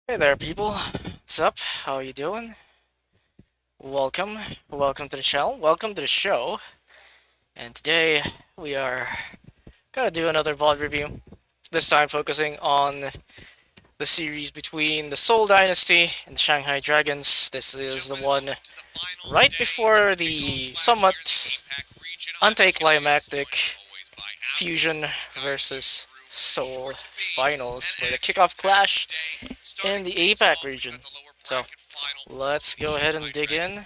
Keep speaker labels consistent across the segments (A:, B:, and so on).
A: Hey there, people. What's up? How are you doing? Welcome. Welcome to the channel. Welcome to the show. And today we are gonna do another VOD review. This time focusing on the series between the Seoul Dynasty and the Shanghai Dragons. This is the one right before the somewhat anticlimactic Fusion versus Seoul finals for the kickoff clash in the APAC region. So let's go ahead and dig in.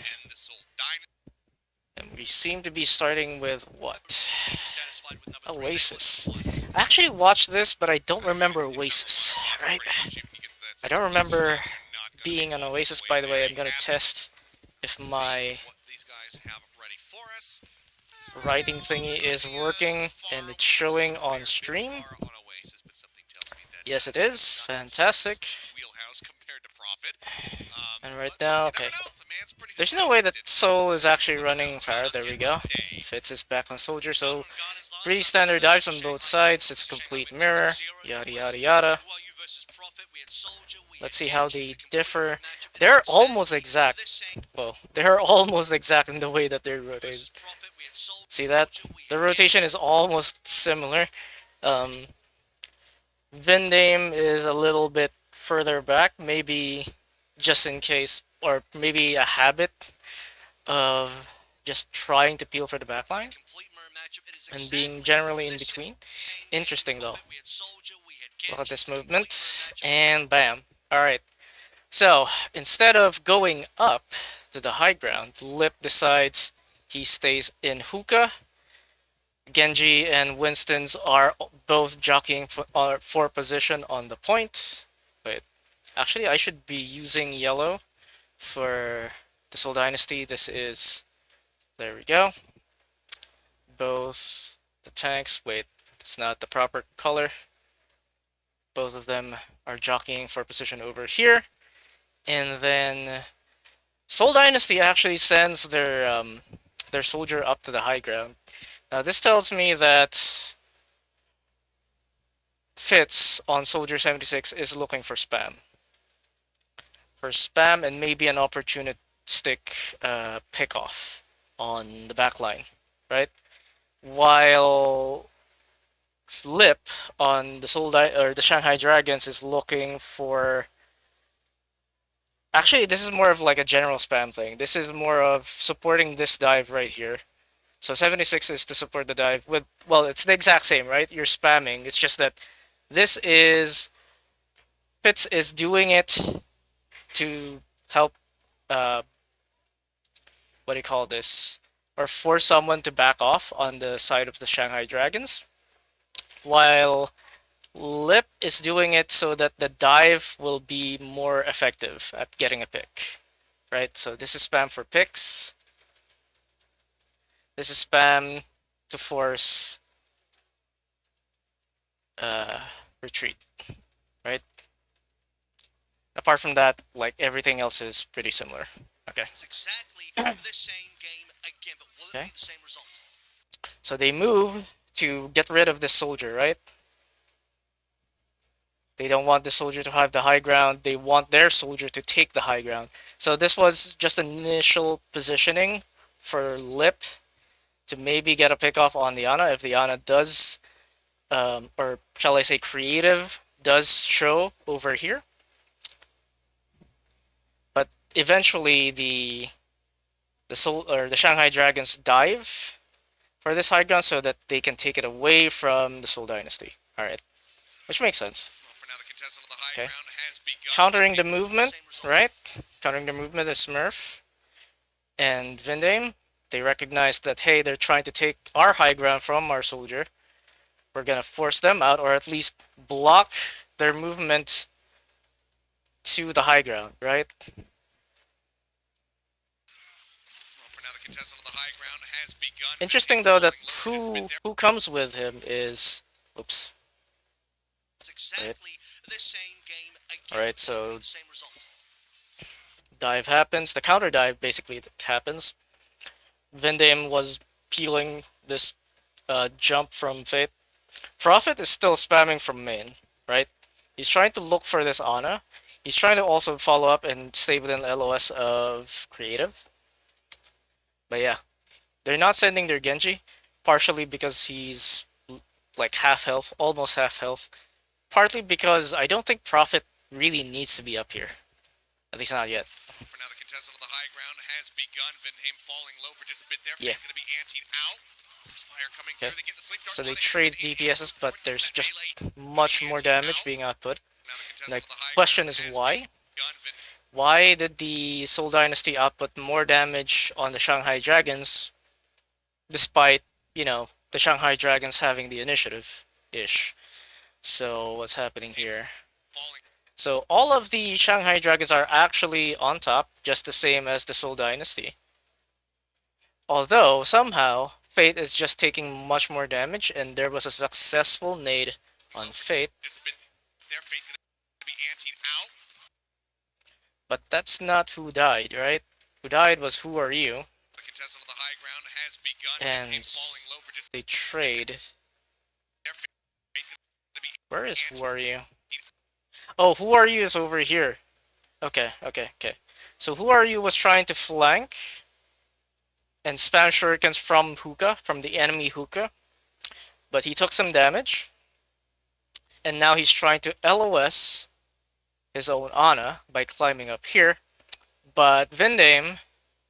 A: And we seem to be starting with what? Oasis. I actually watched this, but I don't remember Oasis, right? I don't remember being an Oasis, by the way. I'm gonna test if my writing thingy is working and it's showing on stream. Yes, it is. Fantastic. And right now, okay. There's no way that Soul is actually running fire. There we go. Fits is back on Soldier, so pretty standard dives on both sides. It's a complete mirror. Yada yada yada. Let's see how they differ. They're almost exact. Well, they're almost exact in the way that they're rotated. See that? The rotation is almost similar. Um, Vindame is a little bit further back, maybe just in case, or maybe a habit of just trying to peel for the backline and being generally in between. Interesting though. Look at this movement, and bam. Alright, so instead of going up to the high ground, Lip decides he stays in hookah. Genji and Winston's are both jockeying for position on the point. Wait, actually I should be using yellow for the Seoul Dynasty. This is, there we go. Both the tanks, wait, it's not the proper color. Both of them are jockeying for position over here. And then Seoul Dynasty actually sends their soldier up to the high ground. Now this tells me that Fitz on Soldier 76 is looking for spam. For spam and maybe an opportunistic pick-off on the back line, right? While Lip on the or the Shanghai Dragons is looking for. Actually, this is more of like a general spam thing. This is more of supporting this dive right here. So 76 is to support the dive with, well, it's the exact same, right? You're spamming. It's just that this is, Fitz is doing it to help, uh, what do you call this? Or force someone to back off on the side of the Shanghai Dragons. While Lip is doing it so that the dive will be more effective at getting a pick, right? So this is spam for picks. This is spam to force uh, retreat, right? Apart from that, like everything else is pretty similar. Okay. Okay. So they move to get rid of this soldier, right? They don't want the soldier to have the high ground. They want their soldier to take the high ground. So this was just initial positioning for Lip to maybe get a pick off on the Ana if the Ana does, or shall I say creative, does show over here. But eventually the Shanghai Dragons dive for this high ground so that they can take it away from the Seoul Dynasty. Alright. Which makes sense. Okay. Countering the movement, right? Countering the movement is Smurf and Vindame. They recognize that, hey, they're trying to take our high ground from our soldier. We're gonna force them out, or at least block their movement to the high ground, right? Interesting though that who comes with him is, oops. Right. Alright, so dive happens. The counter dive basically happens. Vindame was peeling this jump from Fate. Prophet is still spamming from main, right? He's trying to look for this Ana. He's trying to also follow up and stay within LOS of creative. But yeah, they're not sending their Genji, partially because he's like half health, almost half health. Partly because I don't think Prophet really needs to be up here. At least not yet.
B: For now, the contestant on the high ground has begun. Vinheim falling low for just a bit there.
A: Yeah.
B: Going to be antied out. Fire coming
A: Okay.
B: through. They get the sleep dart
A: So they
B: on it.
A: trade DPSs, but there's just much more damage being output. The question is why? Why did the Seoul Dynasty output more damage on the Shanghai Dragons, despite, you know, the Shanghai Dragons having the initiative-ish? So what's happening here? So all of the Shanghai Dragons are actually on top, just the same as the Seoul Dynasty. Although, somehow, Fate is just taking much more damage, and there was a successful nade on Fate. But that's not who died, right? Who died was Who Are You? And they trade. Where is Who Are You? Oh, Who Are You is over here. Okay. So Who Are You was trying to flank and spam shurikens from hookah, from the enemy hookah. But he took some damage. And now he's trying to LOS his own Ana by climbing up here. But Vinheim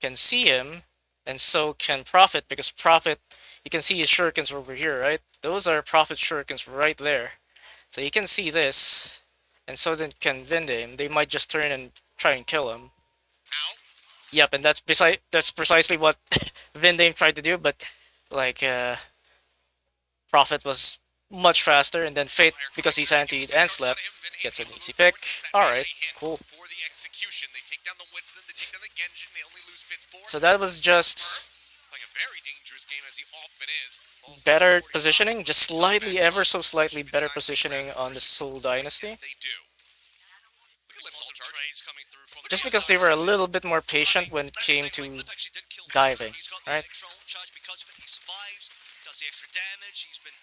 A: can see him, and so can Prophet, because Prophet, you can see his shurikens over here, right? Those are Prophet shurikens right there. So you can see this, and so then can Vinheim. They might just turn and try and kill him. Yep, and that's precisely what Vinheim tried to do, but like Prophet was much faster, and then Fate, because he's anti and slept, gets an easy pick. Alright, cool. So that was just better positioning, just slightly, ever so slightly better positioning on the Seoul Dynasty. Just because they were a little bit more patient when it came to diving, right? Does the extra damage. He's been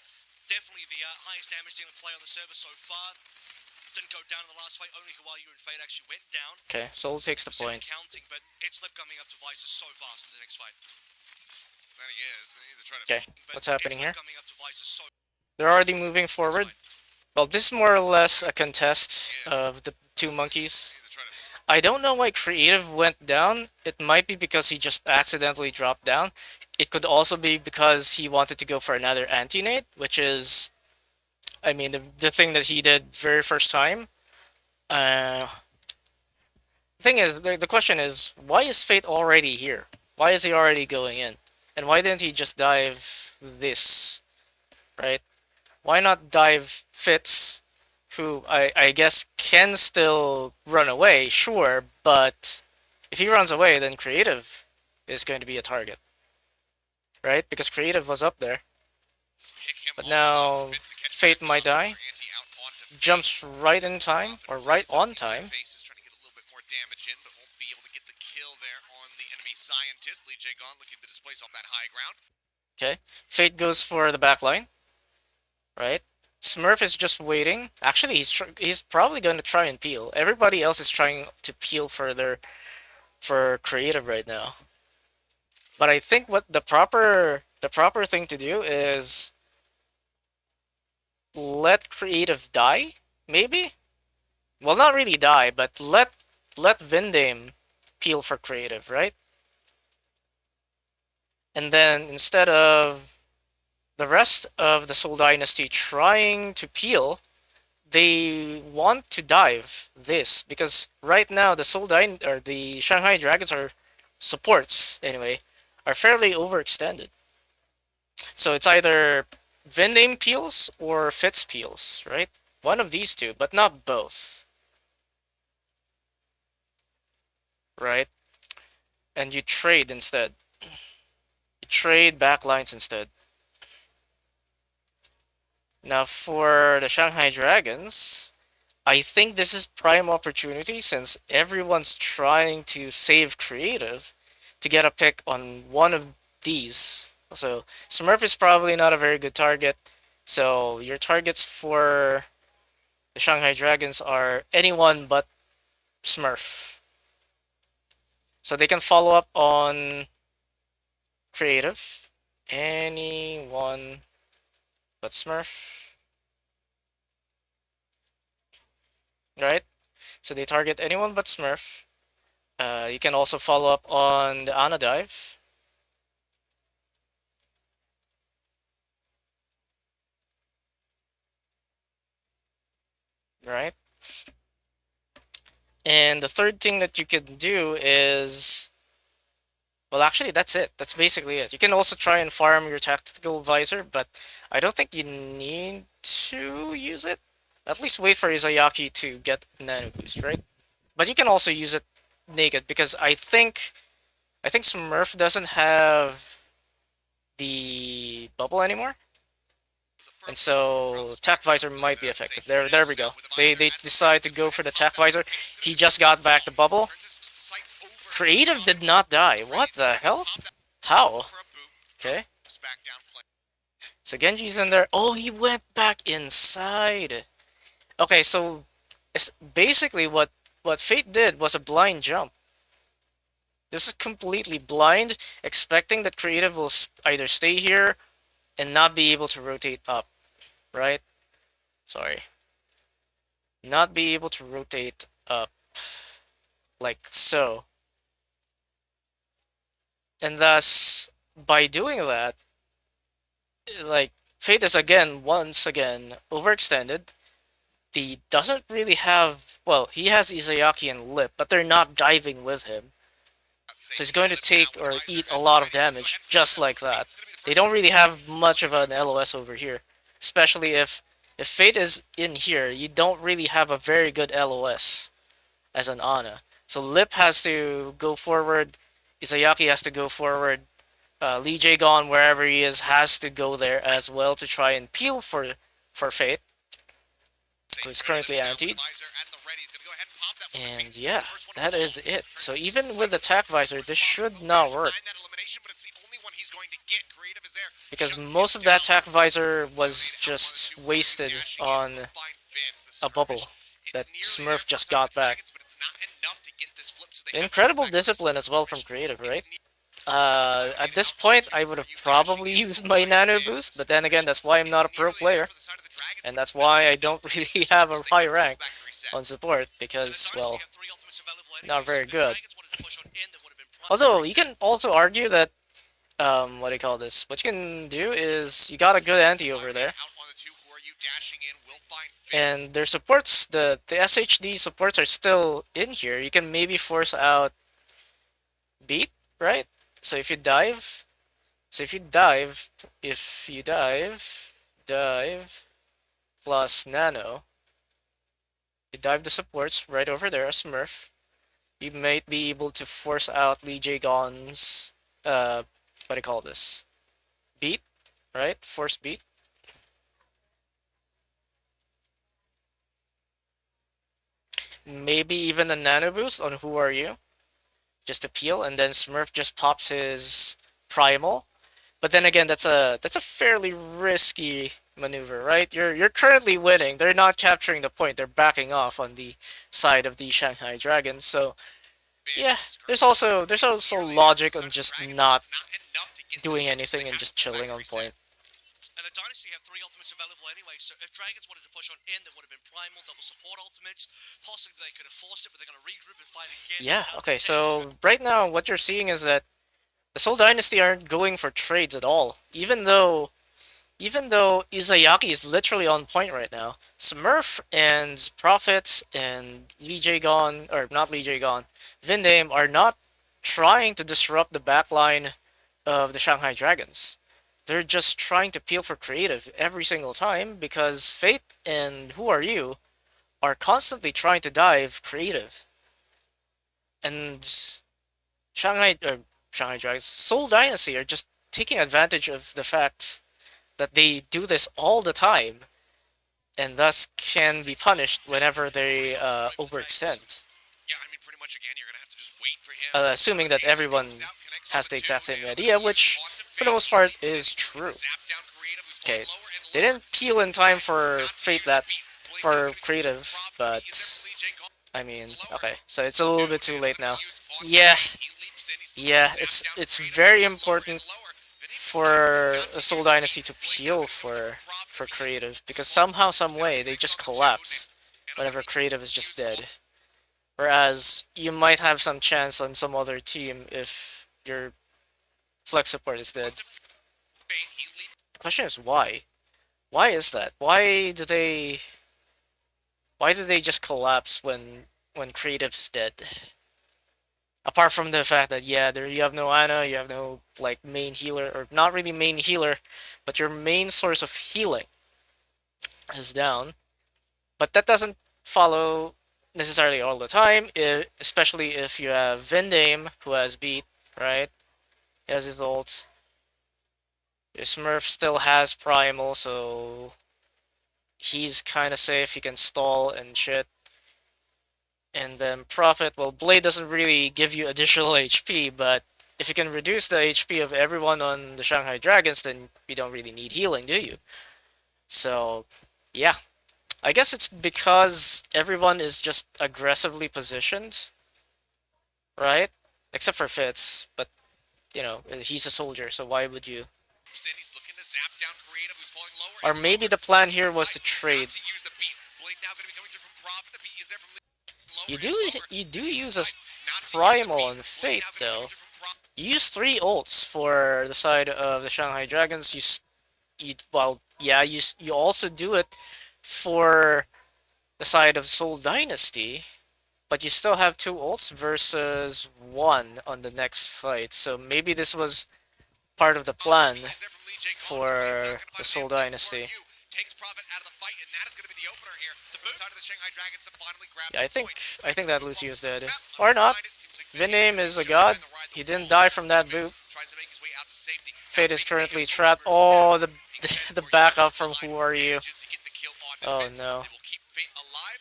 A: definitely the highest damage dealing player on the server so far. Didn't go down in the last fight, only while you and Fade actually went down. Okay, Soul takes the point. Counting, but it's left coming up to Visor so fast in the next fight. Okay, what's happening here? They're already moving forward. Well, this is more or less a contest of the two monkeys. I don't know why Creative went down. It might be because he just accidentally dropped down. It could also be because he wanted to go for another anti-nade, which is, I mean, the thing that he did very first time. The thing is, the question is, why is Fate already here? Why is he already going in? And why didn't he just dive this, right? Why not dive Fitz, who I guess can still run away, sure, but if he runs away, then Creative is going to be a target. Right? Because Creative was up there. But now Fate might die. Jumps right in time, or right on time. Okay. Fate goes for the backline. Right? Smurf is just waiting. Actually, he's probably going to try and peel. Everybody else is trying to peel further for Creative right now. But I think what the proper thing to do is let Creative die, maybe? Well, not really die, but let Vinheim peel for Creative, right? And then instead of the rest of the Seoul Dynasty trying to peel, they want to dive this, because right now the the Shanghai Dragons are supports anyway, are fairly overextended. So it's either Vinheim peels or Fitz peels, right? One of these two, but not both. Right? And you trade instead. You trade backlines instead. Now for the Shanghai Dragons, I think this is prime opportunity, since everyone's trying to save Creative, to get a pick on one of these. So Smurf is probably not a very good target. So your targets for the Shanghai Dragons are anyone but Smurf. So they can follow up on creative. Anyone but Smurf. Right? So they target anyone but Smurf. You can also follow up on the Ana dive. Right? And the third thing that you can do is, well, actually, that's it. That's basically it. You can also try and farm your tactical visor, but I don't think you need to use it. At least wait for Izayaki to get nano boost, right? But you can also use it naked because I think Smurf doesn't have the bubble anymore, and so Tac Visor might be effective. There we go. They decide to go for the Tac Visor. He just got back the bubble. Creative did not die. What the hell? How? Okay. So Genji's in there. Oh, he went back inside. Okay, so it's basically what Fate did was a blind jump. This is completely blind, expecting that Creative will either stay here and not be able to rotate up, right? Sorry. Not be able to rotate up, like so. And thus, by doing that, like, Fate is once again, overextended. He doesn't really have, well, he has Izayaki and Lip, but they're not diving with him. So he's going to take or eat a lot of damage just like that. They don't really have much of an LOS over here. Especially if Fate is in here, you don't really have a very good LOS as an Ana. So Lip has to go forward, Izayaki has to go forward, Lee Jae-gon, wherever he is, has to go there as well to try and peel for Fate, who's currently antied. And yeah, that is it. So even with the Tac Visor, this should not work. Because most of that Tac Visor was just wasted on a bubble that Smurf just got back. Incredible discipline as well from Creative, right? At this point, I would have probably used my Nano Boost, but then again, that's why I'm not a pro player. And that's why I don't really have a high rank on support, because, well, not very good. Although, you can also argue that, what do you call this? What you can do is, you got a good anti over there. And their supports, the SHD supports are still in here. You can maybe force out beat, right? So if you dive, dive plus nano, you dive the supports right over there, a Smurf, you might be able to force out Lee Jae-gon's, what do you call this? Beat, right? Force beat. Maybe even a nano boost on Who Are You? Just to peel, and then Smurf just pops his primal. But then again, that's a fairly risky maneuver, right? You're currently winning. They're not capturing the point. They're backing off on the side of the Shanghai Dragons. So yeah, there's also logic on just not doing anything and just chilling on point.
C: And the Dynasty have 3 ultimates available anyway, so if Dragons wanted to push on in, there would have been primal, double support ultimates. Possibly they could have forced it, but they're going to regroup and fight again.
A: Yeah, okay, so right now what you're seeing is that the Seoul Dynasty aren't going for trades at all. Even though Izayaki is literally on point right now, Smurf and Prophet and Lee Jae-gon, or not Lee Jae-gon, Vindame are not trying to disrupt the backline of the Shanghai Dragons. They're just trying to peel for creative every single time because Fate and Who Are You are constantly trying to dive creative. And Shanghai Dragons, Seoul Dynasty are just taking advantage of the fact that they do this all the time and thus can be punished whenever they overextend.
B: Yeah, I mean, pretty much again, you're gonna have to just wait for him.
A: Assuming that everyone has the exact same idea, which for the most part is true. Okay, they didn't peel in time for Fate for creative, but I mean, okay, so it's a little bit too late now.
B: Used on
A: Yeah,
B: Fate. He leaps in. He's looking to
A: yeah,
B: zap
A: it's
B: down
A: it's
B: Creative as
A: very
B: they go lower and
A: important
B: lower. Vinay from side
A: for
B: bounty
A: a
B: here
A: Seoul
B: for
A: Dynasty to
B: Heat. Blade now
A: peel
B: gonna be coming
A: for
B: from Profit
A: for
B: if he
A: creative because
B: fall.
A: somehow, some
B: Zap
A: way they
B: Phoenix
A: just
B: on the twos.
A: collapse
B: And
A: whenever
B: already
A: creative is just
B: used one.
A: dead. Whereas you might have some chance on some other team if your flex support is dead.
B: Fate. He leaps.
A: The question is why? Why is that? Why do they just collapse when creative's dead? Apart from the fact that yeah, there you have no Ana, you have no like main healer or not really main healer, but your main source of healing is down. But that doesn't follow necessarily all the time, especially if you have Vindame who has beat, right? He has his ult. Your Smurf still has Primal, so he's kind of safe. He can stall and shit. And then Prophet, well, Blade doesn't really give you additional HP, but if you can reduce the HP of everyone on the Shanghai Dragons, then you don't really need healing, do you? So, yeah. I guess it's because everyone is just aggressively positioned, right? Except for Fitz, but, he's a soldier, so why would you?
B: In. He's looking to zap down Creative, who's falling lower
A: Or
B: and
A: maybe
B: lower.
A: the plan here was to trade.
B: Not to use the beat. Blade now going to be coming through from Profit. The beat is there from lower
A: You
B: and
A: do
B: lower.
A: you do use a
B: Not to use the
A: Primal
B: beat.
A: on
B: Blade
A: Fate,
B: now going to be
A: though.
B: coming through from Profit.
A: You use 3 ults for the side of the Shanghai Dragons. Well, yeah, you also do it for the side of Seoul Dynasty, but you still have 2 ults versus 1 on the next fight. So maybe this was part of the plan for the Seoul Dynasty.
B: Takes Profit out of the fight, and that is going to be the opener here. The side of the Shanghai Dragons to finally grab
A: Yeah, I
B: the
A: think
B: point.
A: I think that Lucio is dead, or not. Vindame is a god. He didn't die from that boot. Fate is currently trapped. Oh, the backup from Who Are You? Oh no.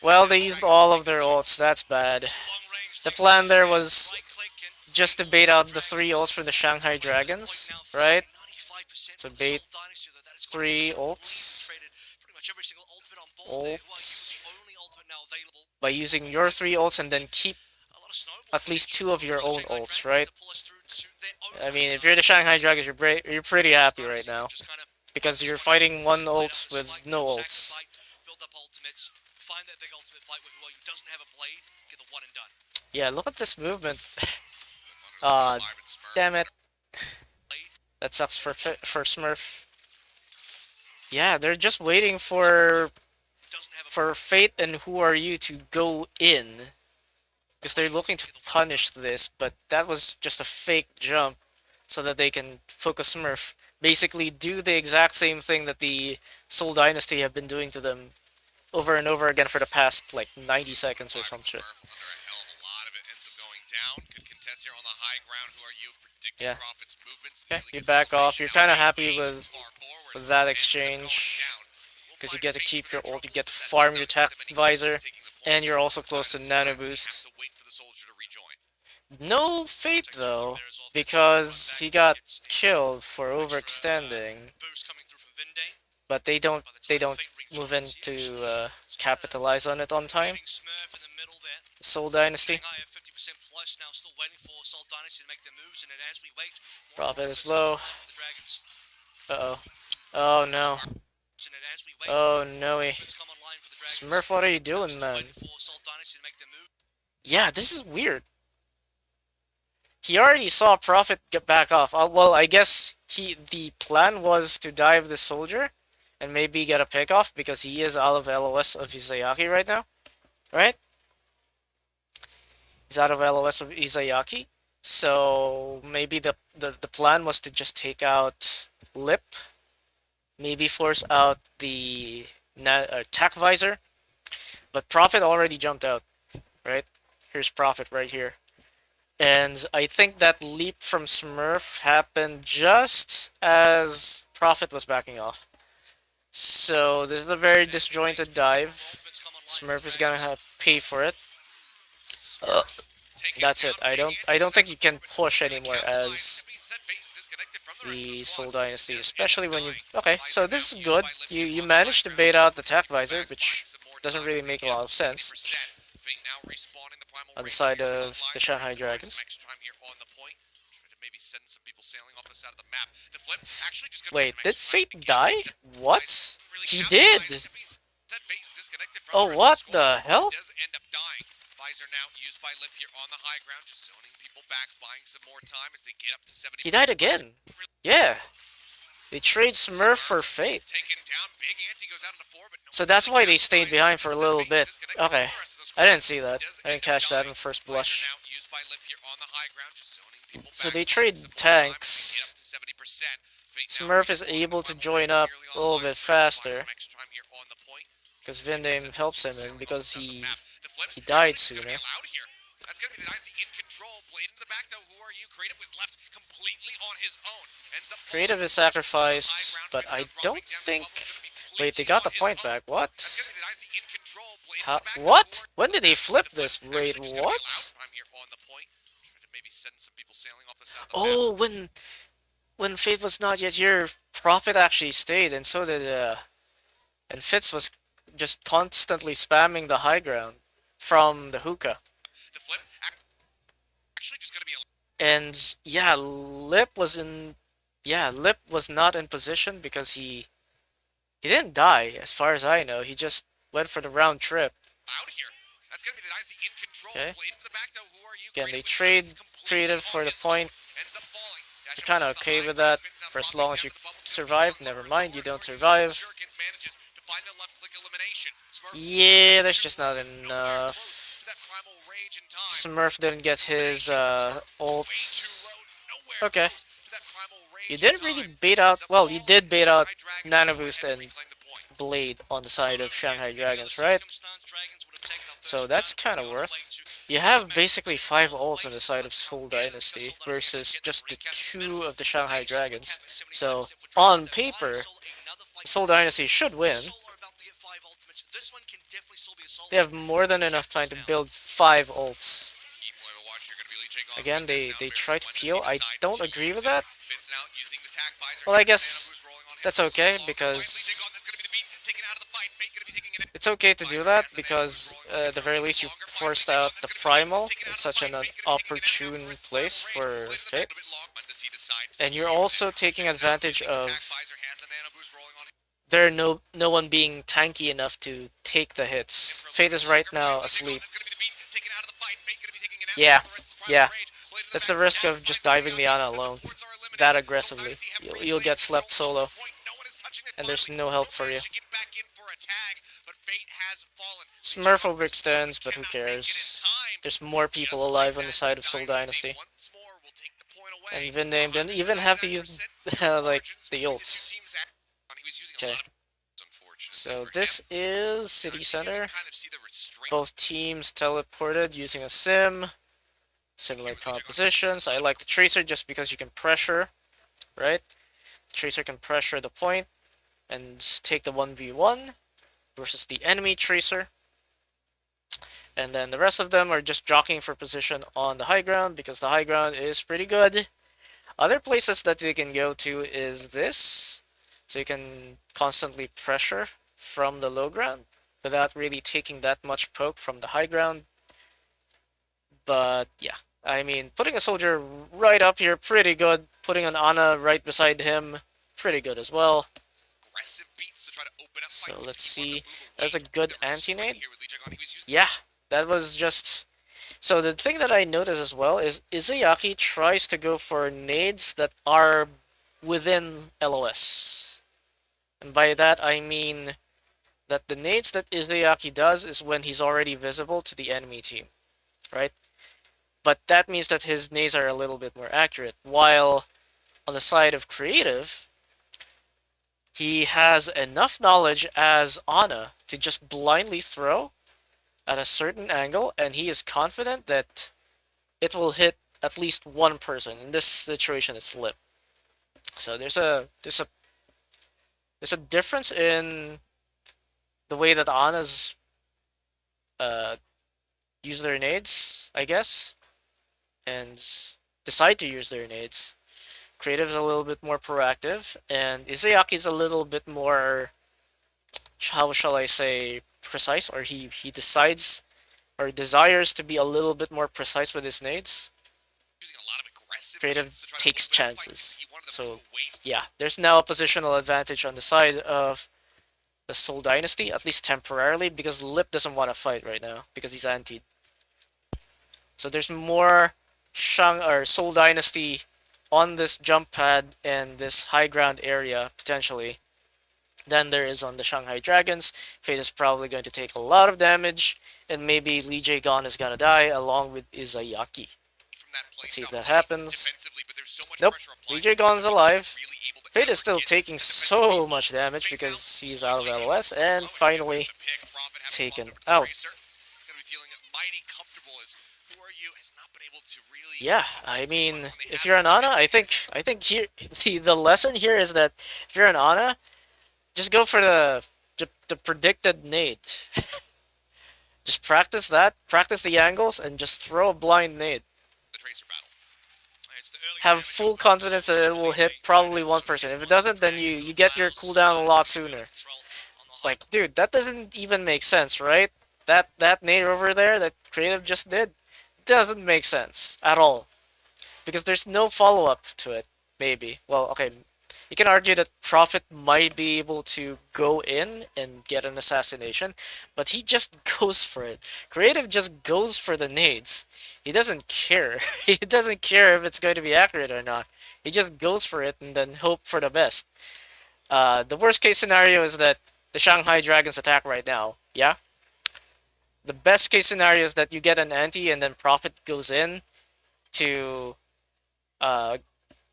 A: Well, they used all of their ults. That's bad. The plan there was just to bait out the 3 ults for the Shanghai Dragons, right? So bait 3 ults. Ults. By using your 3 ults and then keep at least 2 of your own ults, right? I mean, if you're the Shanghai Dragons, you're pretty happy right now. Because you're fighting 1 ult with no ults. Yeah, look at this movement. Ah, damn it. That sucks for Smurf. Yeah, they're just waiting for Fate and Who Are You to go in. Because they're looking to punish this, but that was just a fake jump so that they can focus Smurf. Basically do the exact same thing that the Seoul Dynasty have been doing to them over and over again for the past, like, 90 seconds or some shit. Yeah. Okay, you back off. You're kind of happy with that exchange. Because you get to keep your ult, you get to farm your tech visor, and you're also close to nano boost. No Fate though, because he got killed for overextending. But they don't move in to capitalize on it on time. Seoul Dynasty. Profit is low. Uh-oh. Oh no. Oh no. Smurf, what are you doing, man? Yeah, this is weird. He already saw Prophet get back off. Well, I guess the plan was to dive the soldier and maybe get a pick off because he is out of LOS of Izayaki right now. Right? He's out of LOS of Izayaki. So maybe the plan was to just take out Lip. Maybe force out the attack visor. But Prophet already jumped out. Right? Here's Prophet right here. And I think that leap from Smurf happened just as Prophet was backing off. So this is a very disjointed dive. Smurf is gonna have to pay for it. That's it. I don't think you can push anymore as the Seoul Dynasty, especially when you. Okay, so this is good. You managed to bait out the tech visor, which doesn't really make a lot of sense.
B: Fate now respawning the primal
A: on the
B: rage
A: side
B: here
A: of
B: online,
A: the Shanghai
B: trying to buy some
A: Dragons.
B: extra time here on the point. Trying to maybe send some people sailing off the side of the map. The flip actually just gonna
A: Wait,
B: get some
A: did
B: extra time.
A: Fate
B: Again,
A: die?
B: they said
A: What?
B: really
A: He
B: capitalize.
A: did!
B: That means that Fate is disconnected from
A: Oh,
B: the rest of
A: what
B: the squad.
A: the hell?
B: He does end up dying. Visor now used by Lip here on the high ground, just zoning people back, buying some more time as they get up to 70.
A: He died again. Yeah. They trade Smurf for Fate.
B: Taken down, big ante goes out on the floor, but no
A: So that's why they stayed behind for a little bit. Okay. I didn't see that. I didn't catch that in first blush. So they trade tanks. Smurf is able to join up a little bit faster because Vindame helps him and because he died sooner.
B: That's gonna be the Dynasty in control. Blade into the back though. Who are you? Creative was left completely on his own.
A: Creative is sacrificed, but I don't think... Wait, they got the point back. What? How? What? When did they flip this? Wait, what? Oh, when Fate was not yet here, Prophet actually stayed, and so did and Fitz was just constantly spamming the high ground from the hookah. And yeah, Lip was in... Yeah, Lip was not in position because he didn't die, as far as I know. He just went for the round trip. Okay. Again, they trade Creative for the point. You're kind of okay with that for as long as you survive. Never mind, you don't survive. Yeah, that's just not enough. Smurf didn't get his ult. Okay. You didn't really bait out... Well, you did bait out Nano Boost and Blade on the side of Shanghai Dragons, right? So that's kind of worth. You have basically 5 ults on the side of Seoul Dynasty versus just the 2 of the Shanghai Dragons. So, on paper, Seoul Dynasty should win. They have more than enough time to build 5 ults. Again, they try to peel. I don't agree with that. Well, I guess that's okay, because it's okay to do that, because at the very least you forced out the Primal in such an opportune place for Fate. And you're also taking advantage of there no one being tanky enough to take the hits. Fate is right now asleep. Yeah, yeah. That's the risk of just diving the Ana alone that aggressively. You'll get slept solo, and there's no help for you. Smurf overextends, but who cares? There's more people alive on the side of Seoul Dynasty. And Vindame didn't even have to use like the ult. Okay. So this is City Center. Both teams teleported using a sim. Similar compositions. I like the Tracer just because you can pressure, right? The Tracer can pressure the point and take the 1v1 versus the enemy Tracer. And then the rest of them are just jockeying for position on the high ground because the high ground is pretty good. Other places that they can go to is this. So you can constantly pressure from the low ground without really taking that much poke from the high ground. But yeah, I mean, putting a soldier right up here, pretty good. Putting an Ana right beside him, pretty good as well. So let's see. That's a good anti-nade. Yeah, that was just... So the thing that I noticed as well is Izayaki tries to go for nades that are within LOS. And by that I mean that the nades that Izayaki does is when he's already visible to the enemy team, right? But that means that his nades are a little bit more accurate. While on the side of creative, he has enough knowledge as Ana to just blindly throw at a certain angle, and he is confident that it will hit at least one person. In this situation, it's Lip. So there's a difference in the way that Ana's use their nades, I guess, and decide to use their nades. Creative is a little bit more proactive, and Izayaki is a little bit more, how shall I say, precise, or he decides or desires to be a little bit more precise with his nades,
B: Using a lot of aggressive
A: Creative
B: nades to try to
A: takes
B: win back fights.
A: chances.
B: He wanted to
A: So
B: move away from
A: yeah, there's now a positional advantage on the side of the Seoul Dynasty, at least temporarily, because Lip doesn't want to fight right now because he's anti. So there's more Seoul Dynasty on this jump pad and this high ground area potentially than there is on the Shanghai Dragons. Fate is probably going to take a lot of damage, and maybe Lee Jae-gon is gonna die along with Izayaki.
B: from that play.
A: Let's see if that happens.
B: Defensively, but there's so much
A: Nope,
B: pressure
A: Lee
B: applied to him,
A: Jae-gon's
B: so he
A: alive.
B: wasn't really able to
A: Fate is
B: ever
A: still
B: get
A: taking
B: that
A: so
B: defensive
A: much damage
B: Fate now
A: because he's
B: slowly
A: out of
B: taking
A: LOS,
B: over.
A: and
B: Oh,
A: finally
B: there's the pick. Profit having
A: taken
B: swapped over to
A: out.
B: Tracer. He's gonna be feeling mighty comfortable as Who Are You has not been able to really.
A: Yeah, I mean, if you're an Ana, I think here the lesson here is that if you're an Ana, just go for the predicted nade. Just practice that, practice the angles, and just throw a blind nade.
B: The Tracer battle.
C: It's the early
A: Have
C: damage
A: full
C: on
A: confidence that it
C: Dragons,
A: will hit
C: definitely
A: probably one
C: some
A: person.
C: hit
A: If it
C: points
A: doesn't, then you
C: Dragons
A: get your
C: allows
A: cooldown a lot
C: some
A: sooner.
C: control on the high
A: Like, dude, that doesn't even make sense, right? That nade over there that Creative just did doesn't make sense at all. Because there's no follow-up to it, maybe. Well, okay, you can argue that Prophet might be able to go in and get an assassination, but he just goes for it. Creative just goes for the nades. He doesn't care. He doesn't care if it's going to be accurate or not. He just goes for it and then hope for the best. The worst case scenario is that the Shanghai Dragons attack right now. Yeah? The best case scenario is that you get an anti and then Prophet goes in to uh,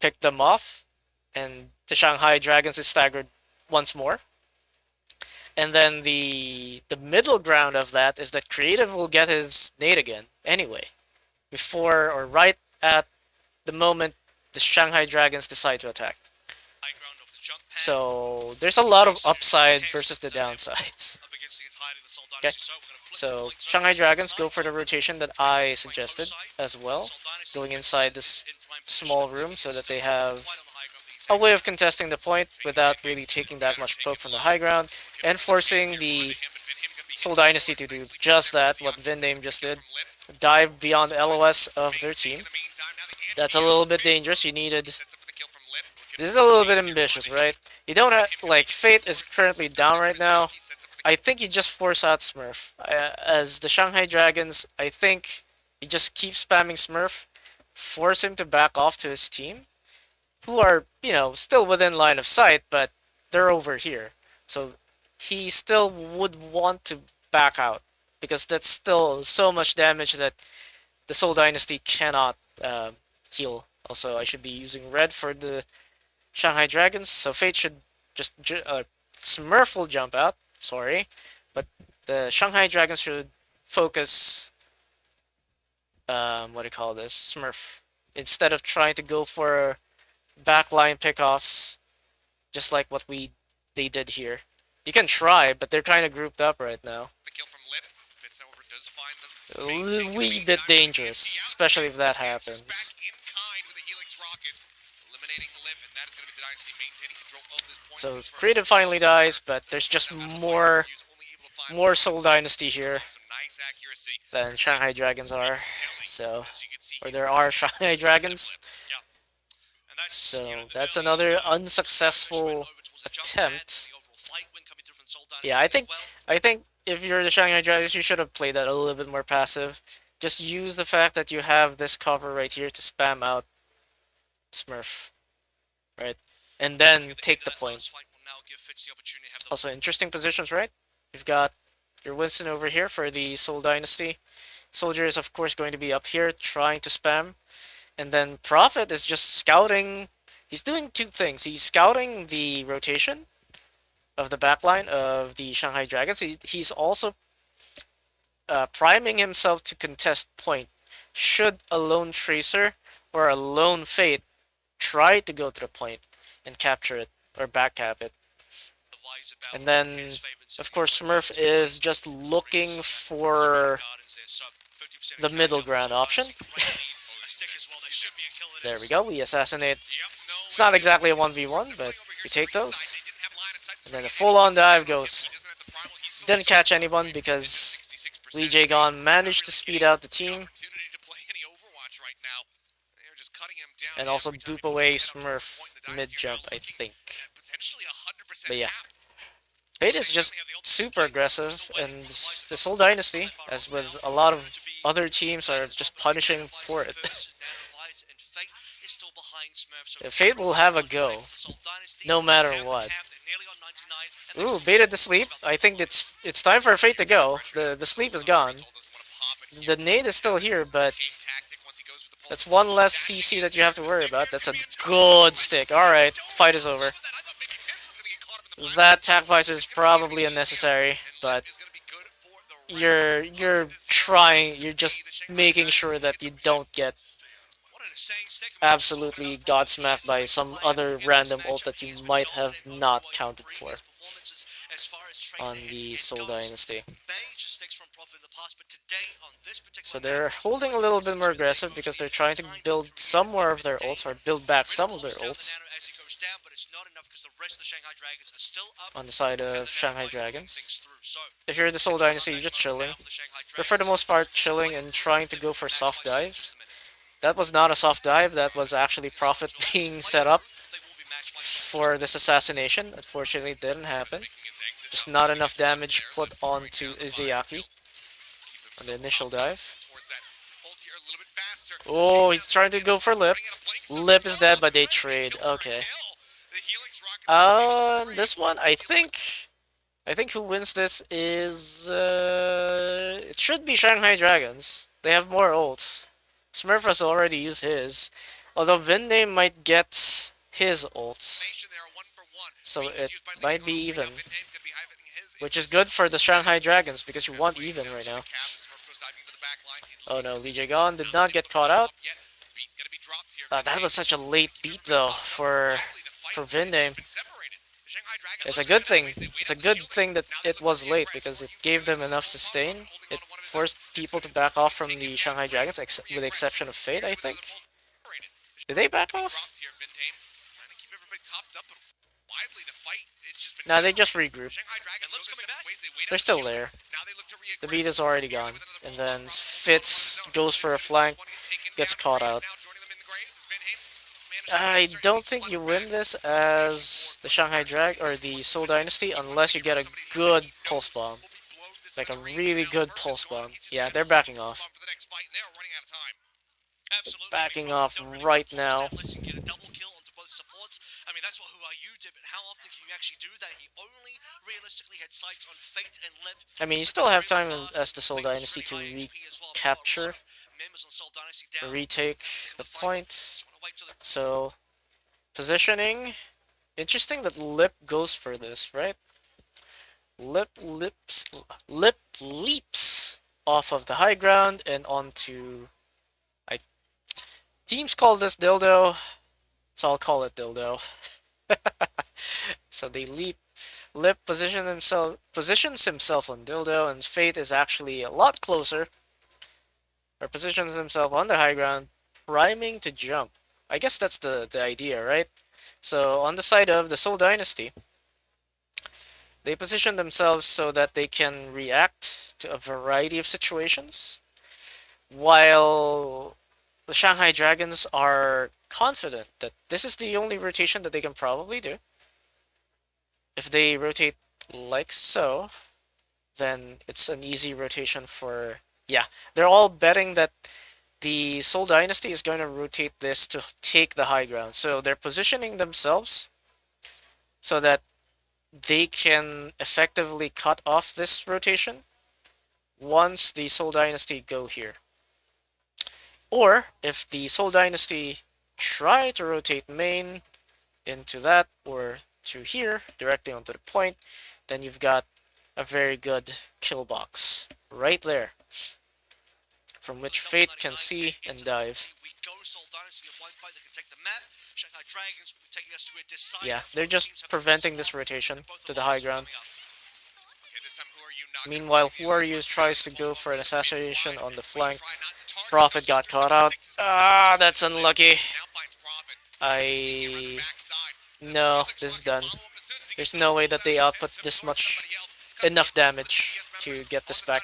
A: pick them off, and the Shanghai Dragons is staggered once more. And then the middle ground of that is that Creative will get his nade again anyway, before or right at the moment the Shanghai Dragons decide to attack.
C: ground of the jump pad.
A: So there's a lot of upside versus the downsides.
C: Up against the entirety of the Seoul
A: Okay.
C: Dynasty, so we're gonna flip the
A: So
C: points over
A: Shanghai
C: to
A: Dragons
C: the
A: go
C: side.
A: for the rotation that I suggested as well, going inside this small room so that they have a way of contesting the point without really taking that much poke from the high ground, and forcing the Seoul Dynasty to do just that, what Vindame just did, dive beyond the LOS of their team. That's a little bit dangerous. You needed... This is a little bit ambitious, right? You don't have... Like, Fate is currently down right now. I think you just force out Smurf. As the Shanghai Dragons, I think you just keep spamming Smurf, force him to back off to his team, who are, you know, still within line of sight, but they're over here. So he still would want to back out, because that's still so much damage that the Seoul Dynasty cannot heal. Also, I should be using red for the Shanghai Dragons, so Fate should just... Smurf will jump out, sorry, but the Shanghai Dragons should focus... what do you call this? Smurf. Instead of trying to go for backline pickoffs, just like what they did here. You can try, but they're kind of grouped up right now.
B: The kill from Lip. Fits over, does find them.
A: A wee bit dangerous, especially if that happens.
B: Back in kind with the Helix rockets, eliminating Lip, and that is going to be the Dynasty maintaining control of this point.
A: So Creative finally dies, but there's just more Seoul Dynasty here
B: Some nice accuracy.
A: than Shanghai Dragons are. So,
B: As you can see,
A: or
B: he's
A: there are Shanghai Dragons.
C: And that's,
A: So
C: you know, the
A: that's
C: early
A: another
C: push went
A: unsuccessful
C: over towards the jump
A: attempt.
C: pad, the overall fight win coming through from Seoul Dynasty
A: Yeah,
C: as well.
A: I think if you're the Shanghai Dragons, you should have played that a little bit more passive. Just use the fact that you have this cover right here to spam out Smurf, right? And then take the point. Also, interesting positions, right? You've got your Winston over here for the Seoul Dynasty. Soldier is, of course, going to be up here trying to spam. And then Prophet is just scouting. He's doing two things. He's scouting the rotation of the backline of the Shanghai Dragons. He's also priming himself to contest point. Should a lone Tracer or a lone Fate try to go to the point and capture it or backcap it. And then, of course, Smurf is just looking for the middle ground option. There we go, we assassinate. It's not exactly a 1v1, but we take those. And then the full-on dive goes. Didn't catch anyone because Lee Jae-gon managed to speed out the team
B: Opportunity to play any Overwatch right now. They're just cutting him down
A: and also
B: every time
A: dupe
B: he
A: away
B: gets up to this
A: Smurf
B: point in the Dynasty.
A: mid-jump, I
B: Looking
A: think.
B: at potentially a 100%
A: But yeah,
B: cap.
A: Fate is just super aggressive, and this whole Dynasty, as with a lot of other teams, are just punishing for it. Fate will have a go, no matter what. Ooh, baited the sleep. I think it's time for Fate to go. The sleep is gone. The nade is still here, but that's one less CC that you have to worry about. That's a good stick. Alright, fight is over. That tac visor is probably unnecessary, but you're trying, you're just making sure that you don't get absolutely godsmacked by some other random ult that you might have not counted for on the Seoul Dynasty. So they're holding a little bit more aggressive because they're trying to build some more of their ults, or build back some of their ults on the side of Shanghai Dragons. If you're the Seoul Dynasty, you're just chilling. You're for the most part chilling and trying to go for soft dives. That was not a soft dive, that was actually Prophet being set up for this assassination. Unfortunately, it didn't happen. Just not enough damage put onto Izayaki on the initial dive. Oh, he's trying to go for Lip. Lip is dead, but they trade. Okay. This one, I think who wins this is it should be Shanghai Dragons. They have more ults. Smurf has already used his, although Vinde might get his ult, so it might be even, which is good for the Shanghai Dragons because you want even right now. Oh no, Lee Jae-gon did not get caught out. That was such a late beat though for Vinde. It's a good thing. It's a good thing that it was late because it gave them enough sustain. It forced people to back off from the Shanghai Dragons, with the exception of Fate, I think. Did they back off? Nah, they just regrouped. They're still there. The beat is already gone. And then Fitz goes for a flank, gets caught out. I don't think you win this as the Shanghai Drag or the Seoul Dynasty unless you get a good pulse bomb. Like a really good pulse bomb. Yeah, they're backing off. Backing off right now.
C: I mean, that's what Who did, but how often can you actually do that? He only realistically had sights on Fate and Lip.
A: I mean, you still have time as the Seoul Dynasty to recapture, retake the point. So, positioning. Interesting that Lip goes for this, right? Lip leaps off of the high ground and onto. Teams call this dildo, so I'll call it dildo. So they leap. Lip positions himself on dildo, and Fate is actually a lot closer. Or positions himself on the high ground, priming to jump. I guess that's the idea, right? So on the side of the Seoul Dynasty, they position themselves so that they can react to a variety of situations, while the Shanghai Dragons are confident that this is the only rotation that they can probably do. If they rotate like so, then it's an easy rotation for... Yeah, they're all betting that the Seoul Dynasty is going to rotate this to take the high ground. So they're positioning themselves so that they can effectively cut off this rotation once the Seoul Dynasty go here. Or, if the Seoul Dynasty try to rotate main into that, or to here, directly onto the point, then you've got a very good kill box right there, from which Fate can see and dive. Yeah, they're just preventing this rotation to the high ground. Meanwhile, Who tries to go for an assassination on the flank. Prophet got caught out. Ah, that's unlucky. No, this is done. There's no way that they output this much, enough damage to get this back.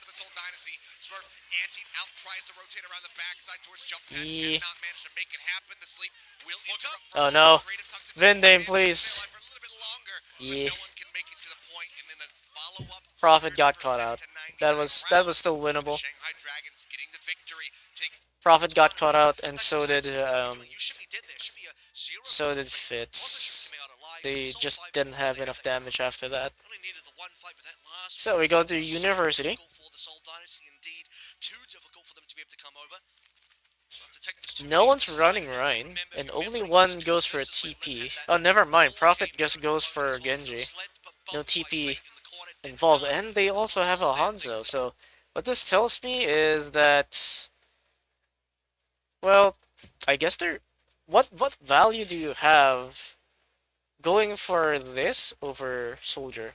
A: Ye.
B: Not managed to make it happen. The sleep will interrupt for
A: Oh
B: a
A: no.
B: moment. Rate of Tuxedo
A: Vindame,
B: manages to
A: please.
B: stay alive for a little bit longer, but
A: Yeah.
B: no one can make it to the point, and in a follow-up
A: Prophet got caught
B: 100%
A: out.
B: to 99
A: That
B: round,
A: was still
B: the
A: winnable.
B: Shanghai Dragons getting the victory, taking
A: Prophet got caught out, and
C: That's
A: so did
C: exactly what they were doing. You shouldn't did there. Should be a 0
A: so did
C: rate. Honda should be
A: Fitz.
C: coming out alive.
A: They
C: Soul
A: just
C: 5
A: didn't
C: before
A: have
C: they had
A: enough
C: that
A: damage
C: comeback.
A: after that.
C: Only needed the one fight, but that last
A: So we go
C: fight
A: to
C: was
A: University.
C: so difficult for the Seoul Dynasty indeed. Too difficult for them to be able to come over. To take this
A: No
C: 2-8
A: one's
C: to
A: running
C: Saturday.
A: Rhine,
C: Remember,
A: and
C: if you
A: only
C: remember
A: one
C: against
A: goes for a
C: Versus when Lip
A: TP.
C: had that
A: Oh, never mind.
C: 4
A: Prophet
C: game
A: just
C: winning
A: goes
C: opponent
A: for
C: as well, he got
A: Genji.
C: slept, but
A: No
C: bumped by
A: TP
C: Fate in the corner, didn't
A: involved,
C: die.
A: and they also have a Hanzo. So what this tells me is that, well, I guess they're. What value do you have going for this over Soldier?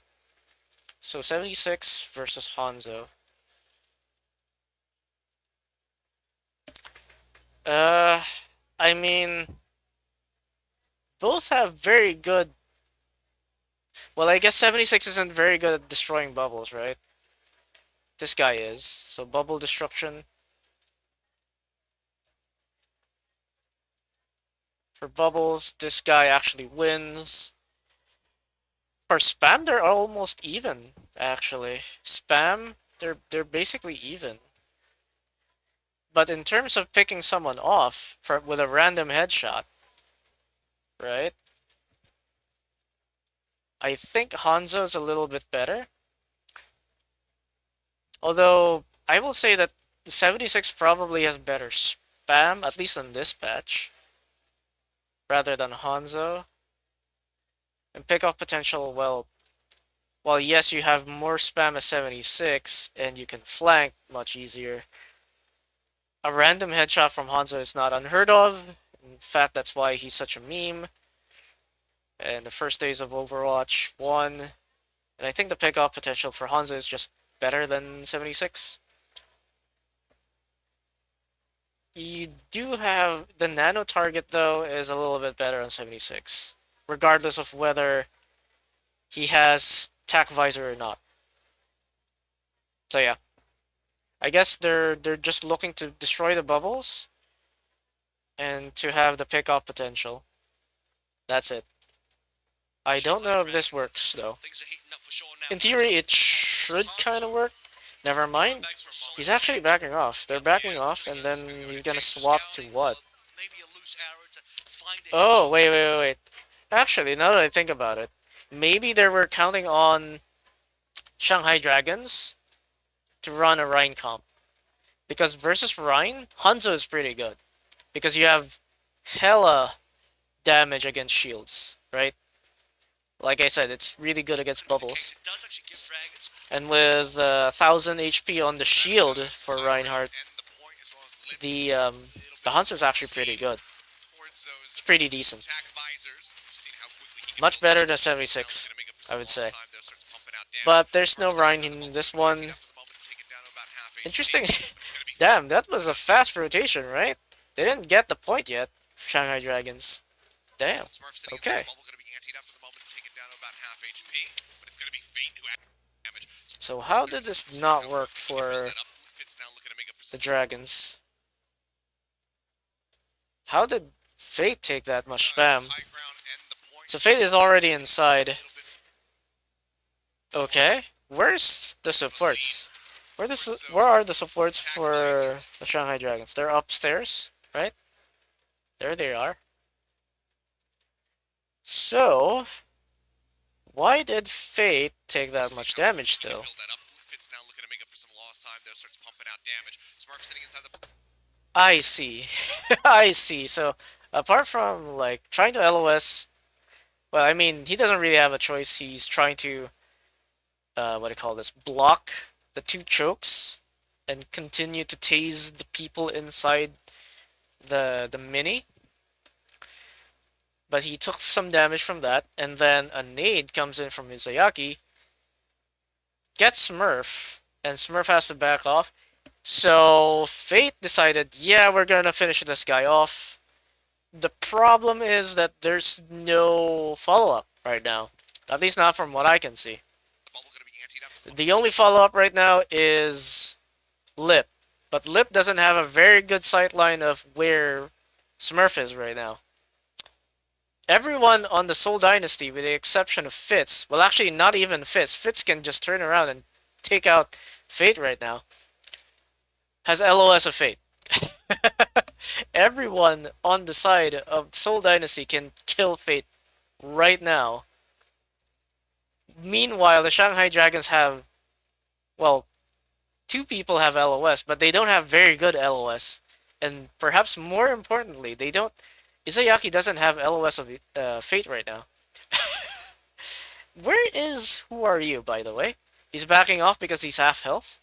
A: So 76 versus Hanzo. Uh, I mean, both have very good. Well, I guess 76 isn't very good at destroying bubbles, right? This guy is. So bubble destruction. For bubbles, this guy actually wins. For spam, they're almost even, actually. Spam, they're basically even. But in terms of picking someone off with a random headshot, right? I think Hanzo's a little bit better. Although, I will say that the 76 probably has better spam, at least in this patch, rather than Hanzo. And pick-off potential, well, yes, you have more spam as 76, and you can flank much easier. A random headshot from Hanzo is not unheard of. In fact, that's why he's such a meme. And the first days of Overwatch 1. And I think the pick-off potential for Hanzo is just better than 76. You do have the nano target, though, is a little bit better on 76, regardless of whether he has tac visor or not. So yeah, I guess they're just looking to destroy the bubbles and to have the pick-off potential. That's it. I don't know if this works though.
C: Things are heating up for sure now.
A: In theory, it should kind of work. Never mind. He's actually backing off. They're backing off, and then he's gonna swap to what?
C: Maybe a loose arrow to find it.
A: Oh, wait. Actually, now that I think about it, maybe they were counting on Shanghai Dragons to run a Rhine comp. Because versus Rhine, Hanzo is pretty good. Because you have hella damage against shields, right? Like I said, it's really good against bubbles.
C: It does actually give Dragons
A: And with 1000 HP on the shield for Reinhardt, the Hanzo is actually pretty good. It's pretty decent. Much better than 76, I would say. But there's no Rhine in this one. Interesting. Damn, that was a fast rotation, right? They didn't get the point yet, Shanghai Dragons. Damn. Okay. So how did this not work for the Dragons? How did Fate take that much spam? So Fate is already inside. Okay. Where's the supports? Where are the supports for the Shanghai Dragons? They're upstairs, right? There they are. So, why did Fate take that much damage still? I see. I see. So, apart from, like, trying to LOS, well, I mean, he doesn't really have a choice. He's trying to, what do you call this, block the two chokes and continue to tase the people inside the mini. But he took some damage from that, and then a nade comes in from Mizuyaki, gets Smurf, and Smurf has to back off. So Fate decided, yeah, we're gonna finish this guy off. The problem is that there's no follow-up right now. At least not from what I can see. The only follow-up right now is Lip. But Lip doesn't have a very good sightline of where Smurf is right now. Everyone on the Seoul Dynasty, with the exception of Fitz, well, actually, not even Fitz. Fitz can just turn around and take out Fate right now. Has LOS of Fate. Everyone on the side of Seoul Dynasty can kill Fate right now. Meanwhile, the Shanghai Dragons have, well, two people have LOS, but they don't have very good LOS. And perhaps more importantly, they don't. Izayaki doesn't have LOS of Fate right now. Where is Who Are You, by the way? He's backing off because he's half health?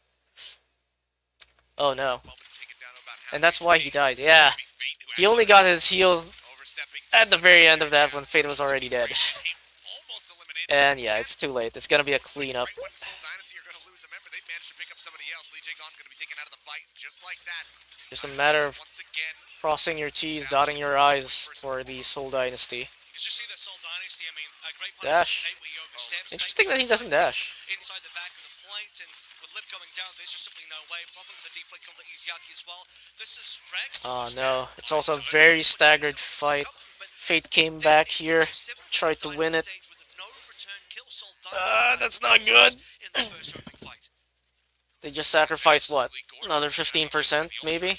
A: Oh no. And that's why he died. Yeah. He only got his heal at the very end of that when Fate was already dead. And yeah, it's too late. It's gonna be a cleanup. Just a matter of crossing your T's, dotting your I's for the Seoul Dynasty. Dash. Interesting that he doesn't dash.
C: Inside the back of the point, and with Lip coming down, there's just simply no way. Probably the deflect comes to Izayaki as well. This is
A: oh no, it's also a very staggered fight. Fate came back here, tried to win it. That's not good. They just sacrificed what? Another 15%, maybe?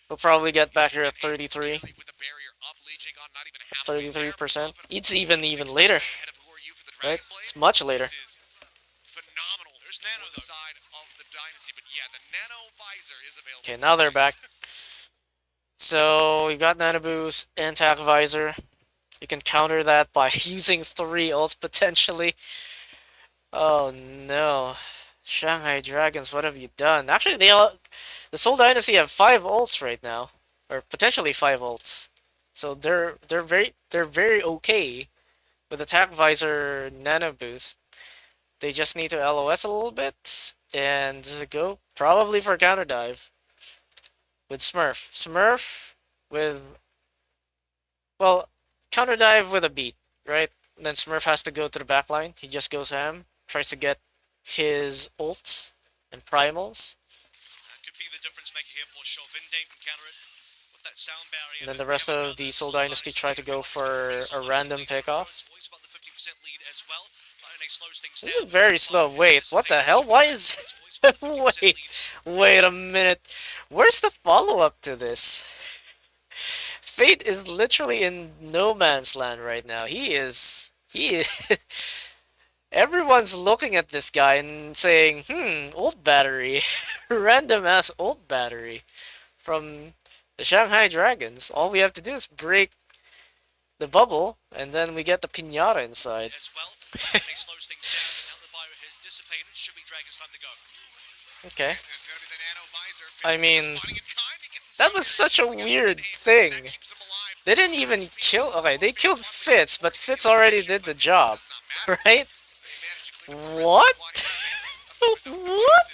A: We'll probably get back here at 33. 33%. It's even later. Right? It's much later. Okay, now they're back. So, we got Nano Boost and Tac Visor. You can counter that by using 3 ults potentially. Oh no. Shanghai Dragons, what have you done? Actually, the Seoul Dynasty have 5 ults right now. Or potentially 5 ults. So they're very okay with Attack Visor Nano Boost. They just need to LOS a little bit and go probably for counter dive with Smurf. Smurf with, well, counter dive with a beat, right? And then Smurf has to go to the back line. He just goes ham, tries to get his ults and primals.
C: That could be the difference maker here for sure. Vindane can counter it.
A: And then the rest of the Seoul Dynasty try to go for a random pickoff. This is very slow. Wait, what the hell? Why is... wait a minute. Where's the follow-up to this? Fate is literally in no man's land right now. He is... Everyone's looking at this guy and saying, old battery. Random-ass old battery. From the Shanghai Dragons. All we have to do is break the bubble, and then we get the pinata inside. Okay. I mean, that was such a weird thing. They didn't even kill... Okay, they killed Fitz, but Fitz already did the job. Right? What? What?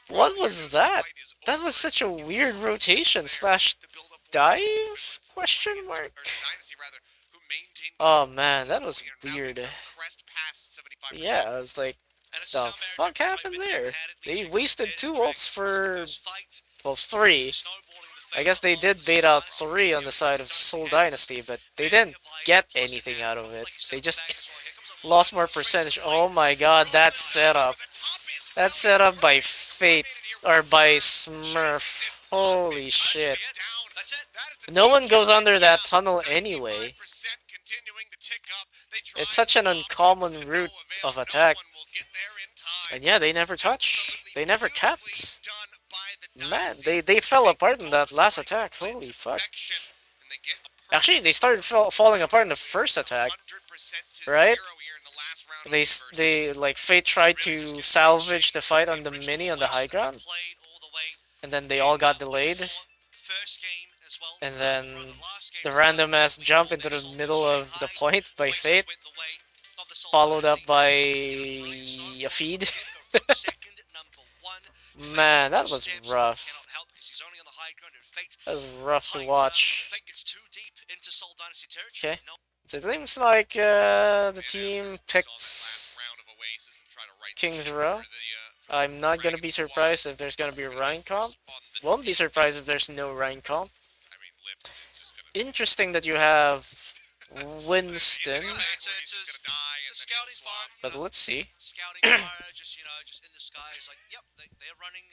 A: What was that? That was such a weird rotation slash dive? Question mark? Oh man, that was weird. Yeah, I was like, the fuck happened there? They wasted 2 ults for, well, 3. I guess they did bait out 3 on the side of Seoul Dynasty, but they didn't get anything out of it. They just lost more percentage. Oh my god, that setup. That setup by Fate, or by Smurf. Holy shit. No one goes under that tunnel anyway. It's such an uncommon route of attack. And yeah, they never touch. They never capped. Man, they fell apart in that last attack. Holy fuck. Actually, they started falling apart in the first attack. Right? They like, Fate tried to salvage the fight on the mini on the high ground. And then they all got delayed. And then the random ass jump into the middle of the point by Fate, followed up by a feed. Man, that was rough. That was rough to watch. Okay. So it seems like the team picked King's Row. I'm not gonna be surprised if there's gonna be a Rhine comp. Won't be surprised if there's no Rhine comp.
B: I mean, Lip is just gonna.
A: Interesting that you have
B: He's gonna
A: Winston,
B: go back where he's just gonna die and
C: it's a
B: then he'll
C: scouting
B: swap.
C: fire,
A: but let's see.
C: scouting fire, just in the sky. It's like, yep, they're running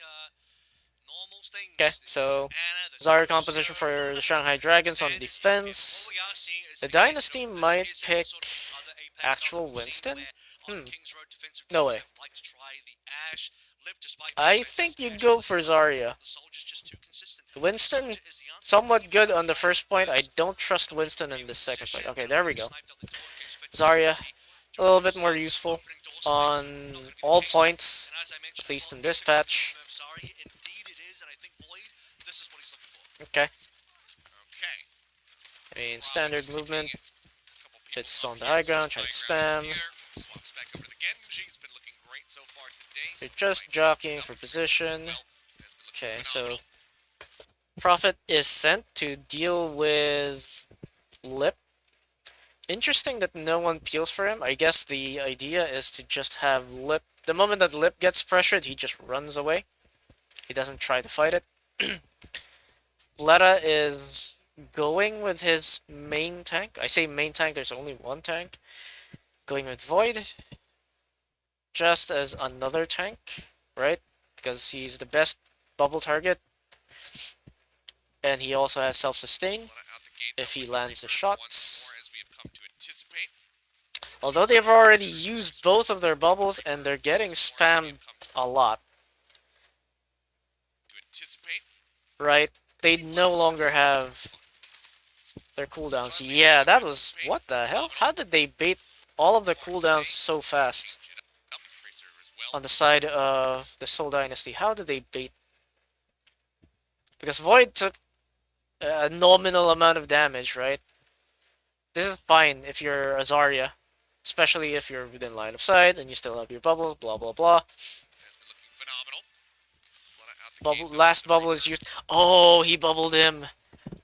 C: normal things.
A: Okay, so Zarya composition for the Shanghai Dragons on defense. The Dynasty might pick actual Winston? No way. I think you go for Zarya. Winston, somewhat good on the first point. I don't trust Winston in the second point. Okay, there we go. Zarya, a little bit more useful on all points, at least in this patch. Okay.
B: Okay.
A: I mean, standard movement. Fits on the high ground, trying to spam.
B: Swaps back over to the Genji. It's been looking great so far today.
A: They're just jockeying for position. Okay, so Prophet is sent to deal with Lip. Interesting that no one peels for him. I guess the idea is to just have Lip. The moment that Lip gets pressured, he just runs away. He doesn't try to fight it. Fleta is going with his main tank. I say main tank, there's only one tank. Going with Void. Just as another tank, right? Because he's the best bubble target. And he also has self-sustain if he lands the shots. Although they've already used both of their bubbles and they're getting spammed a lot. Right? They no longer have their cooldowns. Yeah, that was... What the hell? How did they bait all of the cooldowns so fast? On the side of the Seoul Dynasty. How did they bait? Because Void took a nominal amount of damage, right? This is fine if you're a Zarya. Especially if you're within line of sight and you still have your bubbles, blah blah blah. Bubble, last bubble is used. Oh, he bubbled him.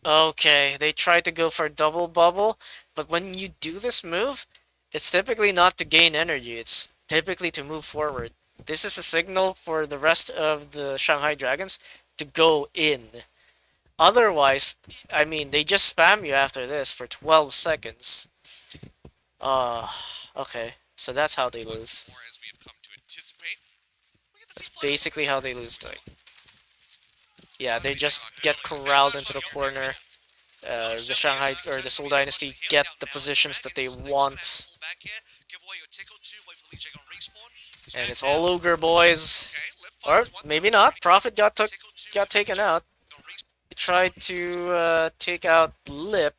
A: Okay, they tried to go for double bubble, but when you do this move, it's typically not to gain energy, it's typically to move forward. This is a signal for the rest of the Shanghai Dragons to go in. Otherwise, I mean, they just spam you after this for 12 seconds. Okay, so that's how they lose. That's basically how they lose, like. Yeah, they just get corralled into the corner. The Shanghai or the Seoul Dynasty get the positions that they want. And it's all ogre boys. Or maybe not. Prophet got taken out. He tried to take out Lip.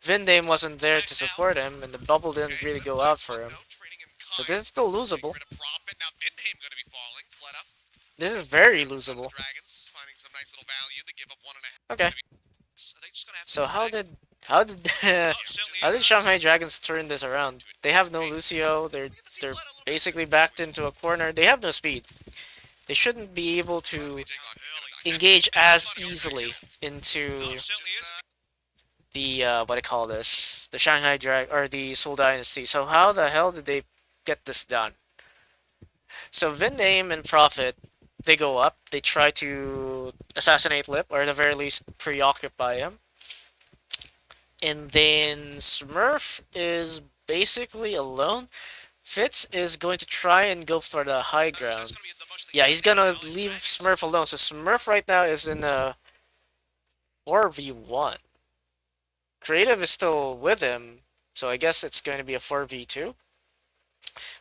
A: Vindame wasn't there to support him, and the bubble didn't really go out for him. So this is still losable. This is very losable. Okay. So how did how did Shanghai Dragons turn this around? They have no Lucio. They're basically backed into a corner. They have no speed. They shouldn't be able to engage as easily into the what do I call this? The Shanghai Drag or the Seoul Dynasty. So how the hell did they get this done? So Vindame and Prophet, they go up. They try to assassinate Lip, or at the very least preoccupy him. And then Smurf is basically alone. Fitz is going to try and go for the high ground. Yeah, he's gonna leave Smurf alone. So Smurf right now is in a 4v1. Creative is still with him, so I guess it's going to be a 4v2.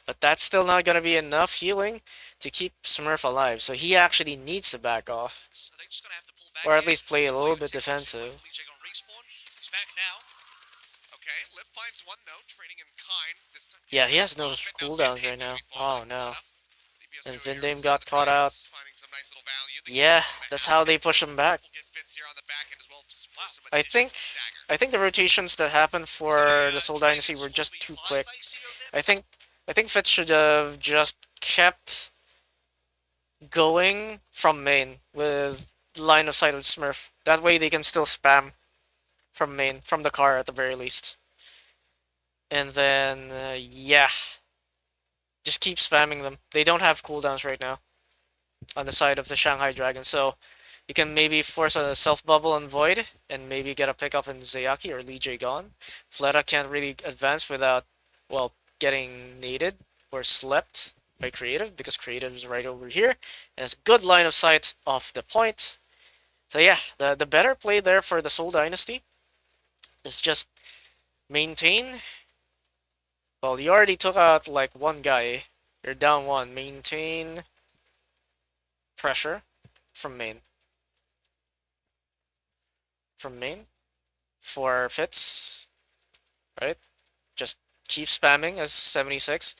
A: But that's still not going to be enough healing to keep Smurf alive, so he actually needs to back off. Or at least play a little bit defensive. Yeah, he has no cooldowns right now. Oh no. And Vindame got caught out. Yeah, that's how they push him back. I think the rotations that happened for the Seoul Dynasty were just too quick. I think Fitz should have just kept going from main with line of sight with Smurf. That way they can still spam from main, from the car at the very least. And then, yeah. Just keep spamming them. They don't have cooldowns right now. on the side of the Shanghai Dragon. So you can maybe force a self bubble on Void and maybe get a pickup in Zayaki or Lee Jae Gon. Fleta can't really advance without, well, getting naded or slept by Creative because Creative is right over here and has good line of sight off the point. So yeah, the better play there for the Seoul Dynasty is just maintain. Well, you already took out like one guy. You're down one. Maintain pressure from main. From main for Fitz, right? Just keep spamming as 76.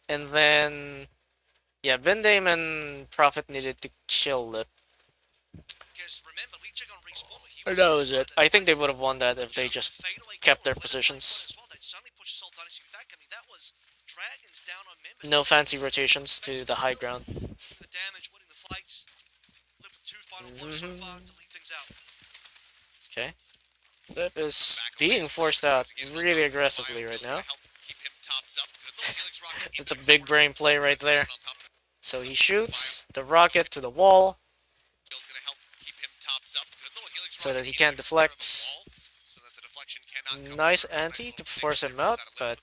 A: And then, yeah, Vindame and Prophet needed to kill Lip.
C: Because remember, Lee Jae Gon respawn, but he
A: Or
C: was
A: that was
C: part
A: it.
C: of that
A: I think they
C: fight.
A: would have won that if they just kept their positions.
C: Well, that suddenly pushed Seoul Dynasty back. I mean, that was Dragons down on members.
A: No fancy rotations to the high ground.
C: The damage, winning the fights. Live with 2 final blows so far to lead things out.
A: Okay. Lip is being forced out really aggressively right now. It's a big brain play right there. So he shoots the rocket to the wall so that he can't deflect. Nice anti to force him out, but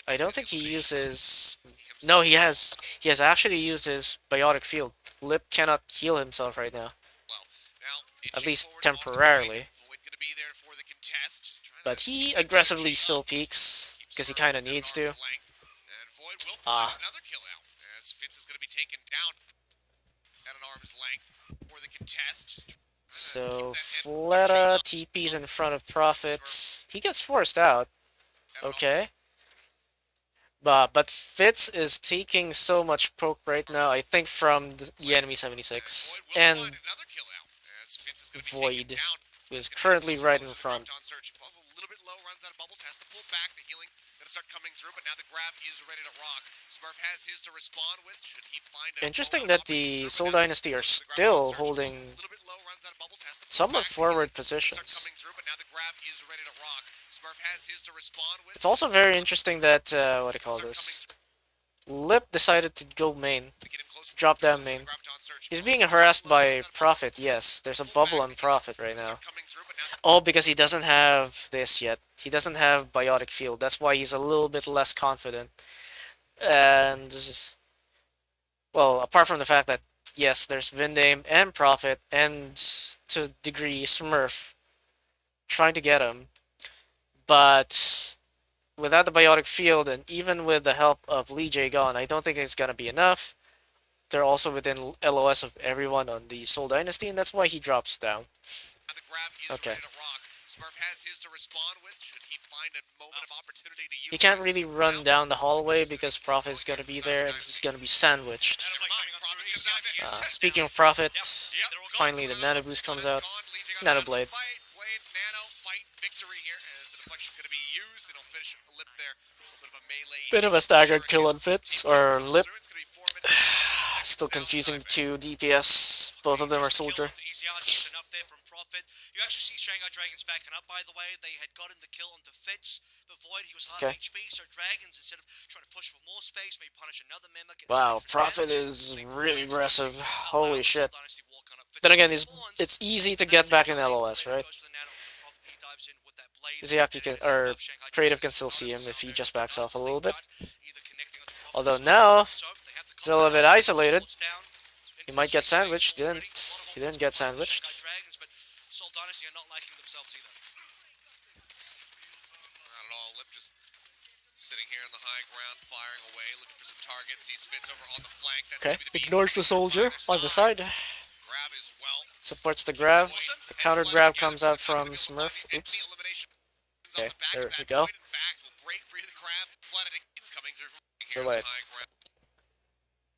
A: I don't think he uses... No, he has. He has actually used his biotic field. Lip cannot heal himself right now. At least temporarily. But he aggressively still peeks, because he kind of needs to. Ah. So, Fleta TP's in front of Prophet. He gets forced out. Okay. But Fitz is taking so much poke right now, I think, from the enemy 76. And Void, who is currently right in front. Interesting that the Seoul Dynasty are still holding somewhat forward positions. It's also very interesting that, what do you call this? Lip decided to go main, drop down main. He's being harassed by Prophet, yes. There's a bubble on Prophet right now. Oh, because he doesn't have this yet. He doesn't have Biotic Field. That's why he's a little bit less confident. And, well, apart from the fact that, yes, there's Vindame and Prophet, and to a degree Smurf trying to get him. But without the Biotic Field, and even with the help of Lee Jae Gon, I don't think it's gonna be enough. They're also within LOS of everyone on the Seoul Dynasty, and that's why he drops down. Okay. He can't really run down the hallway because Prophet is gonna be there and he's gonna be sandwiched. Speaking of Prophet, finally the Nano Boost comes out. Nano Blade. Bit of a staggered kill on Fitz, or Lip. Still confusing the two DPS. Both of them are soldier.
C: You actually see Shanghai Dragons backing up, by the way. They had gotten the kill onto Fitz, but Void, he was half HP, so Dragons, instead of trying to push for more space, maybe punish another member.
A: Wow, Prophet is really aggressive. Holy shit. Then again, it's easy to get back in LOS, right? Izayaki can, or Creative can still see him if he just backs off a little bit. Although now, he's a little bit isolated. He might get sandwiched. He didn't get sandwiched. Okay, ignores the soldier on the side. Supports the grab. The counter grab comes out from Smurf. Oops. Okay, there we go. So wait.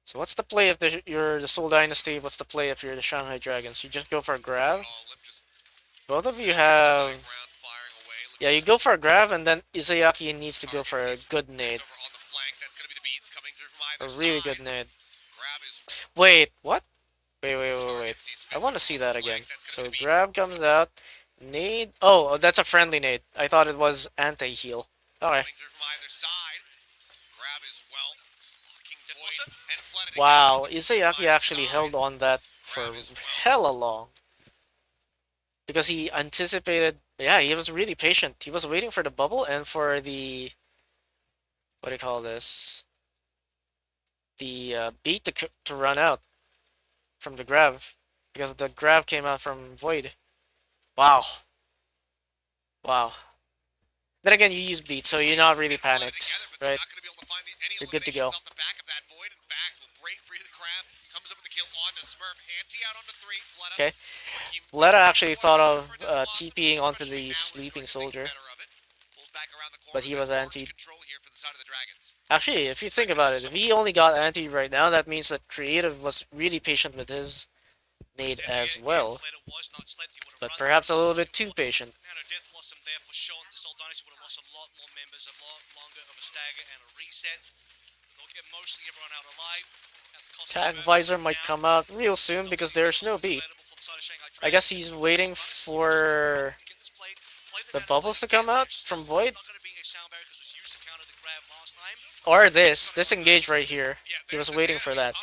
A: So what's the play if you're the Seoul Dynasty? What's the play if you're the Shanghai Dragons? You just go for a grab? Both of you have... Yeah, you go for a grab, and then Izayaki needs to go for a good nade. A really good nade. Wait, what? Wait. I want to see that again. So grab comes out. Nade. Oh, that's a friendly nade. I thought it was anti-heal. Alright. Wow, Izayaki actually held on that for hella long because he anticipated. Yeah, he was really patient. He was waiting for the bubble and for the what do you call this? The beat to run out from the grab because the grab came out from void. Wow, wow. Then again, you use beat, so you're not really panicked, right? You're good to go. Okay. Fleta actually thought of TPing onto the sleeping soldier, but he was anti. Actually, if you think about it, if he only got anti right now, that means that Creative was really patient with his nade as well, but perhaps a little bit too patient.
C: Death lost him there for sure. The Seoul Dynasty would have lost a lot more members, a lot longer of a stagger and a reset. They'll get mostly everyone out alive.
A: Tag Visor might come out real soon because there's no beat. I guess he's waiting for the bubbles to come out from Void. Or this engage right here. He was waiting for that.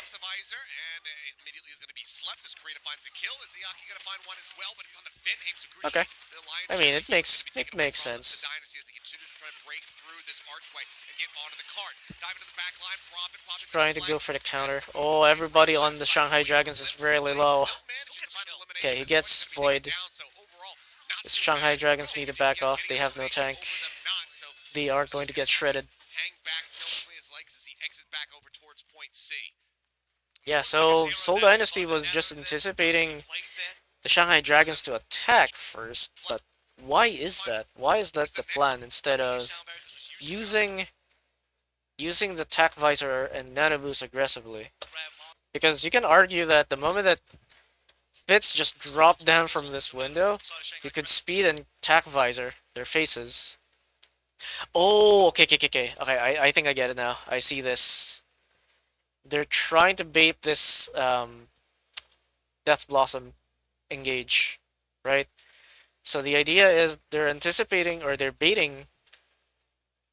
A: Okay. I mean, it makes sense. Trying to go for the counter. Oh, everybody on the Shanghai Dragons is really low. Okay, he gets Void. The Shanghai Dragons need to back off. They have no tank. They are going to get shredded. Yeah, so Seoul Dynasty was just anticipating the Shanghai Dragons to attack first, but why is that? Why is that the plan instead of using the attack visor and nano boost aggressively? Because you can argue that the moment that Fitz just dropped down from this window, you could speed and attack visor their faces. Oh, okay. Okay, I think I get it now. I see this. They're trying to bait this Death Blossom engage, right? So the idea is they're anticipating or they're baiting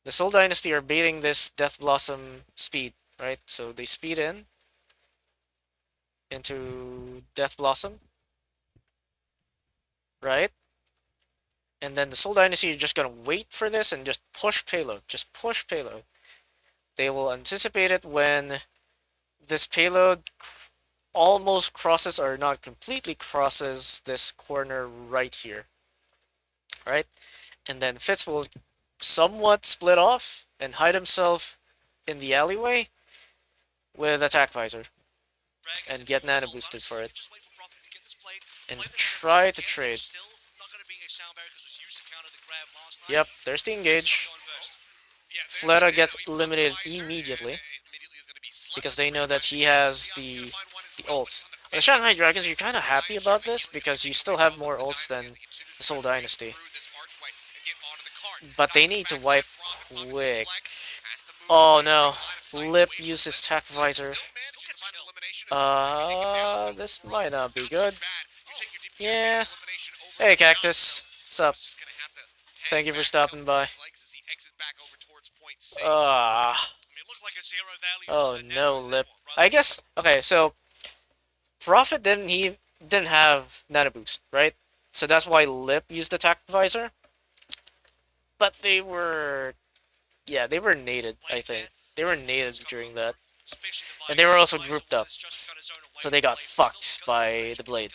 A: the Seoul Dynasty are baiting this Death Blossom speed, right? So they speed into Death Blossom, right? And then the Seoul Dynasty are just gonna wait for this and just push payload. Just push payload. They will anticipate it when this payload almost crosses or not completely crosses this corner right here. Right? And then Fitz will somewhat split off and hide himself in the alleyway with attack visor and get nano boosted for it and try to trade. Yep, there's the engage. Fleta gets eliminated immediately because they know that he has the ult. The Shanghai Dragons, you're kind of happy about this because you still have more ults than the Seoul Dynasty. But they need to wipe quick. Oh no, Lip uses attack visor. This might not be good. Yeah. Hey Cactus, what's up? Thank you for stopping by. Oh no, Lip. I guess, okay, so Prophet didn't have nano boost, right? So that's why Lip used attack visor. But they were naded, I think. They were naded during that. And they were also grouped up. So they got fucked by the blade.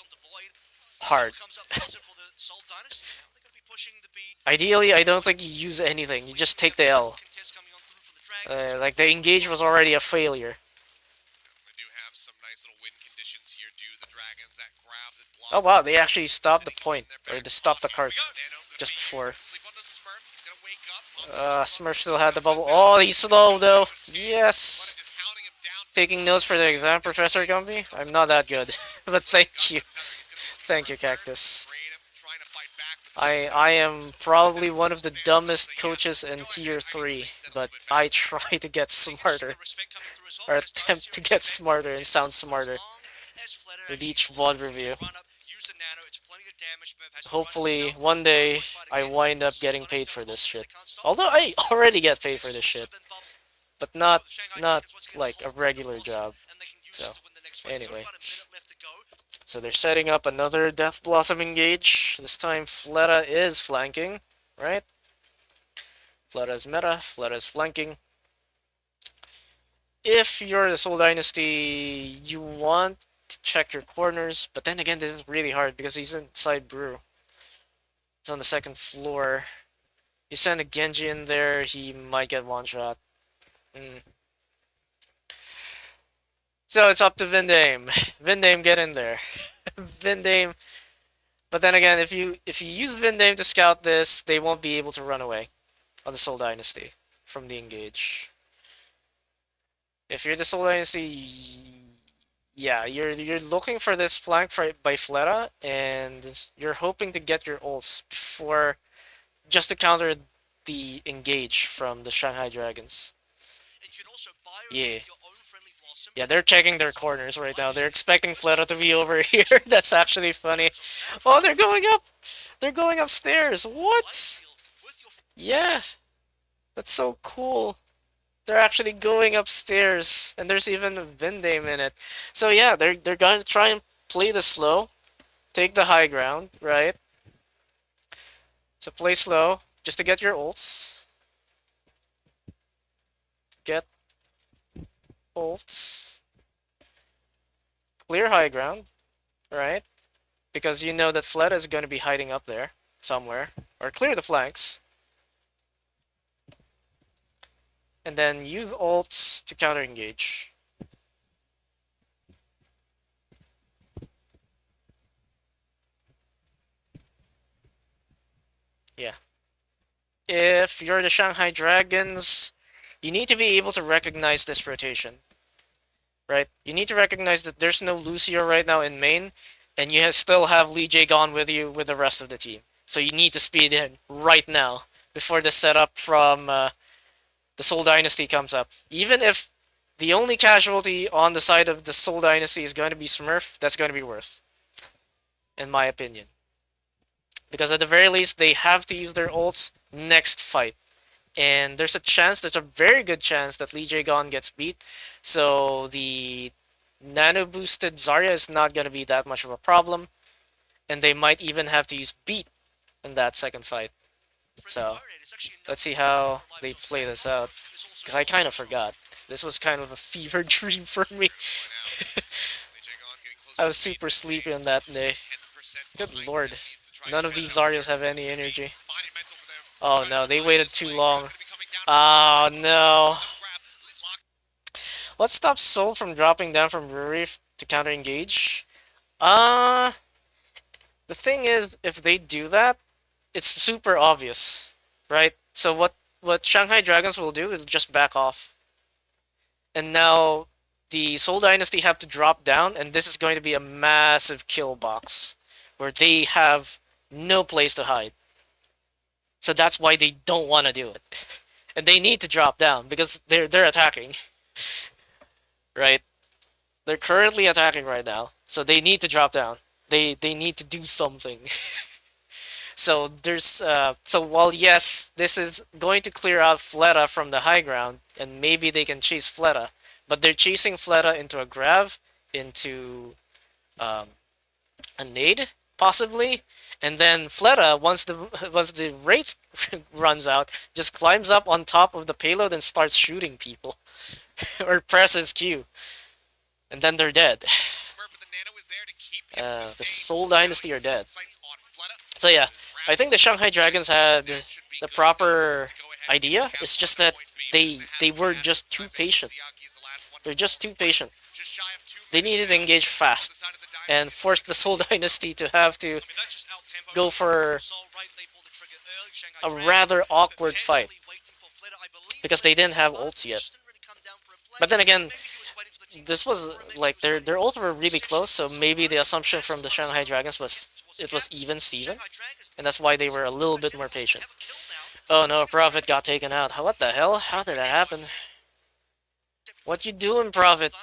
A: Hard. Ideally, I don't think you use anything. You just take the L. Like, the engage was already a failure. Oh wow, they actually stopped the point. Or they stopped the cart. Just before. Smurf still had the bubble. Oh, he's slow though. Yes. Taking notes for the exam, Professor Gumby. I'm not that good, but thank you. Thank you, Cactus. I am probably one of the dumbest coaches in Tier 3, but I try to get smarter. Or attempt to get smarter and sound smarter with each VOD review. Hopefully, one day, I wind up getting paid for this shit. Although I already get paid for this shit. But not like a regular job. So,
C: to win the next fight. There's only
A: anyway.
C: about a minute left to go.
A: So they're setting up another Death Blossom engage. This time Fleta is flanking, right? Fleta is meta, Fleta is flanking. If you're the Seoul Dynasty, you want to check your corners, but then again, this is really hard because he's inside Brew. He's on the second floor. You send a Genji in there, he might get one shot. So it's up to Vindame. Vindame, get in there. Vindame. But then again, if you use Vindame to scout this, they won't be able to run away on the Seoul Dynasty from the engage. If you're the Seoul Dynasty, yeah, you're looking for this flank by Fleta, and you're hoping to get your ults before just to counter the engage from the Shanghai Dragons.
C: And you can also bio
A: Yeah.
C: your own friendly blossom.
A: Yeah, they're checking their corners right now. They're expecting Fleta to be over here. That's actually funny. Oh, they're going up! They're going upstairs! What? Yeah. That's so cool. They're actually going upstairs, and there's even a Vindame in it. So yeah, they're going to try and play this slow, take the high ground, right? So play slow, just to get your ults. Get ults. Clear high ground, right? Because you know that Fleta is going to be hiding up there somewhere. Or clear the flanks. And then use ults to counter engage. Yeah. If you're the Shanghai Dragons, you need to be able to recognize this rotation. Right? You need to recognize that there's no Lucio right now in main, and you still have Lee Jae gone with you with the rest of the team. So you need to speed in right now before the setup from the Seoul Dynasty comes up. Even if the only casualty on the side of the Seoul Dynasty is going to be Smurf, that's going to be worth, in my opinion. Because at the very least, they have to use their ults next fight. And there's a very good chance that Lee Jae-gon gets beat. So the nano boosted Zarya is not going to be that much of a problem. And they might even have to use beat in that second fight. So let's see how they play this out. Because I kind of forgot. This was kind of a fever dream for me. I was super sleepy on that day. Good lord. None of these Zaryas have any energy. Oh no, they waited too long. Oh no. Let's stop Soul from dropping down from Brewery to counter engage. The thing is, if they do that, it's super obvious, right? So what Shanghai Dragons will do is just back off. And now the Seoul Dynasty have to drop down, and this is going to be a massive kill box where they have no place to hide. So that's why they don't want to do it. And they need to drop down because they're attacking. Right? They're currently attacking right now. So they need to drop down. They need to do something. So there's so while yes, this is going to clear out Fleta from the high ground, and maybe they can chase Fleta, but they're chasing Fleta into a grav, into a nade, possibly, and then Fleta, once the Wraith runs out, just climbs up on top of the payload and starts shooting people. Or presses Q. And then they're dead. The Seoul Dynasty are dead. So yeah, I think the Shanghai Dragons had the proper idea. It's just that they were just too patient. They're just too patient. They needed to engage fast and force the Seoul Dynasty to have to go for a rather awkward fight because they didn't have ults yet. But then again, this was like their ults were really close, so maybe the assumption from the Shanghai Dragons was it was even Steven, and that's why they were a little bit more patient. Oh no, Prophet got taken out. What the hell? How did that happen? What you doing, Prophet?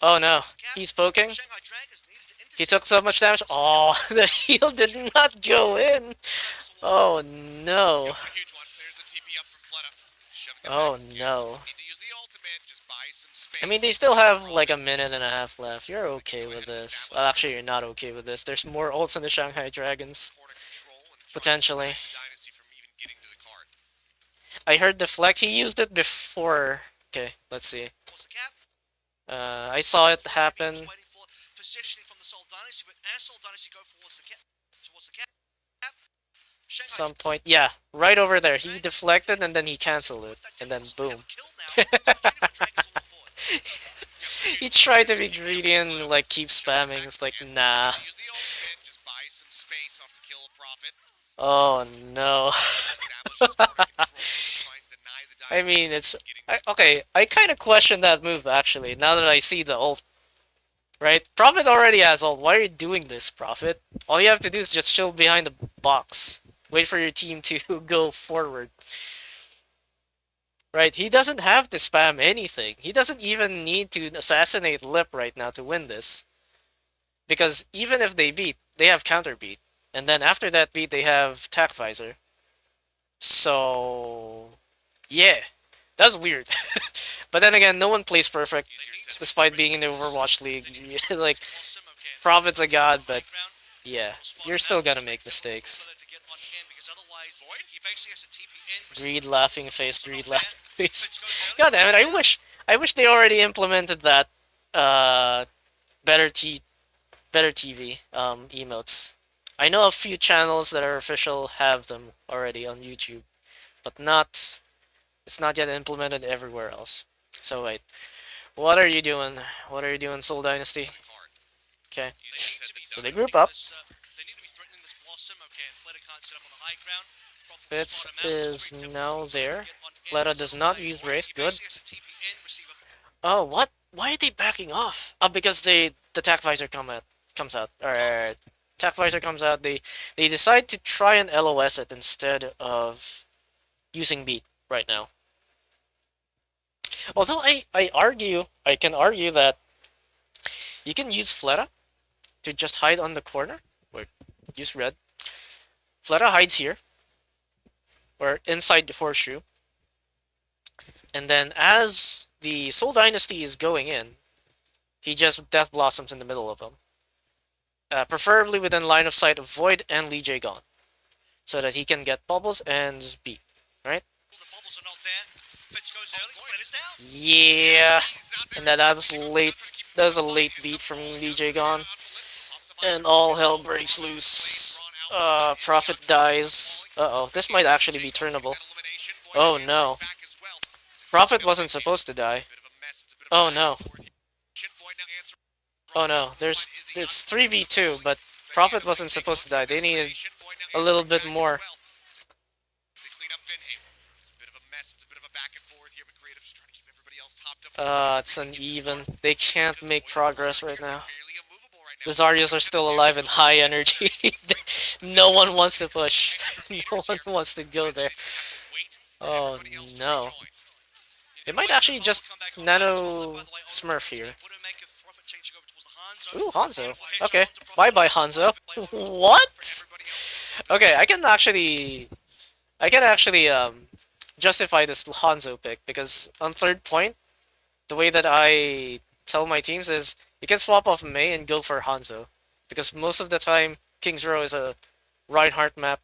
A: Oh no, he's poking. He took so much damage. Oh, the heal did not go in. Oh no. Oh no. I mean, they still have like a minute and a half left. You're okay with this. Well, actually, you're not okay with this. There's more ults in the Shanghai Dragons. Potentially. I heard deflect. He used it before. Okay, let's see.
C: What's the cap?
A: I saw it
C: He was
A: happen.
C: waiting for positioning from the Seoul Dynasty, but as Seoul Dynasty go towards the cap,
A: At some point. Yeah, right over there. He deflected and then he canceled it. And then boom. He tried to be greedy and like keep spamming. It's like, nah. Oh no. I mean, okay, I kind of question that move actually, now that I see the ult. Right? Prophet already has ult. Why are you doing this, Prophet? All you have to do is just chill behind the box. Wait for your team to go forward. Right? He doesn't have to spam anything. He doesn't even need to assassinate Lip right now to win this. Because even if they beat, they have counter beat. And then after that beat, they have Tac Visor. So... yeah. That's weird. But then again, no one plays perfect, despite being in the Overwatch League. Like, Prophet's a god, but yeah, you're still gonna make mistakes. Greed laughing face, greed laughing face. God damn it, I wish they already implemented that, better better TV, emotes. I know a few channels that are official have them already on YouTube, but it's not yet implemented everywhere else. So wait, what are you doing? What are you doing, Soul Dynasty? Okay, so they group up. Fitz is now there. Fleta does not use Wraith. Good. Oh, what? Why are they backing off? Oh, because the Tac Visor comes out. Alright. Tac Visor comes out. They decide to try and LOS it instead of using beat right now. Although I can argue that you can use Fleta to just hide on the corner. Wait, use red. Fleta hides here, or inside the horseshoe. And then as the Soul Dynasty is going in, he just Death Blossoms in the middle of them. Preferably within line of sight of Void and Lee J gone. So that he can get bubbles and beat. Right? Yeah. And that was late. That was a late beat from Lee J gone. And all hell breaks loose. Prophet dies. Uh-oh, this might actually be turnable. Oh no. Prophet wasn't supposed to die. Oh no. Oh no, it's 3v2, but Prophet wasn't supposed to die. They needed a little bit more. It's uneven. They can't make progress right now. The Zaryas are still alive and high energy. No one wants to push. No one wants to go there. Oh no. They might actually just nano Smurf here. Ooh, Hanzo. Okay. Bye-bye, Hanzo. What? Okay, I can actually justify this Hanzo pick, because on third point, the way that I tell my teams is you can swap off Mei and go for Hanzo, because most of the time King's Row is a Reinhardt map,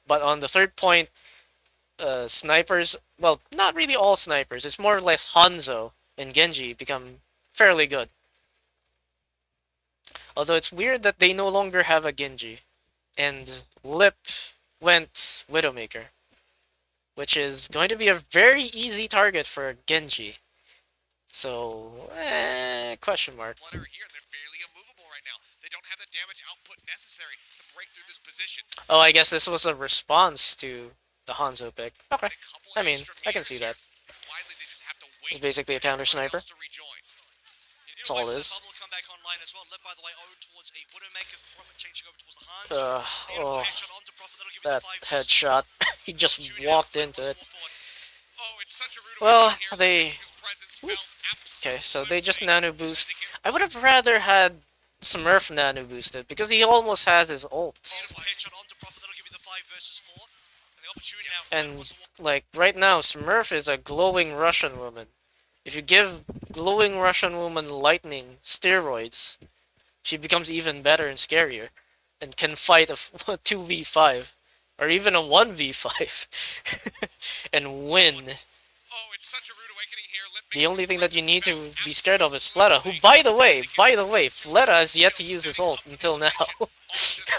A: but on the third point, snipers, well, not really all snipers, it's more or less Hanzo and Genji become fairly good. Although it's weird that they no longer have a Genji, and Lip went Widowmaker, which is going to be a very easy target for Genji. So, question mark. Oh, I guess this was a response to the Hanzo pick. Okay. I mean, I can see that. It's basically a counter sniper. That's all it is. Oh, that headshot. He just walked into it. Well, they... Okay, so they just nano boost. I would have rather had Smurf nano boosted, because he almost has his ult. And, like, right now, Smurf is a glowing Russian woman. If you give glowing Russian woman lightning steroids, she becomes even better and scarier, and can fight a 2v5 or even a 1v5 and win.
B: Oh, it's such a rude awakening here. Lip
A: The only
B: making
A: thing that you
B: presence
A: need
B: felt
A: to be scared of is Fleta, who,
B: absolutely
A: by the way, Fleta has yet to use his ult until now.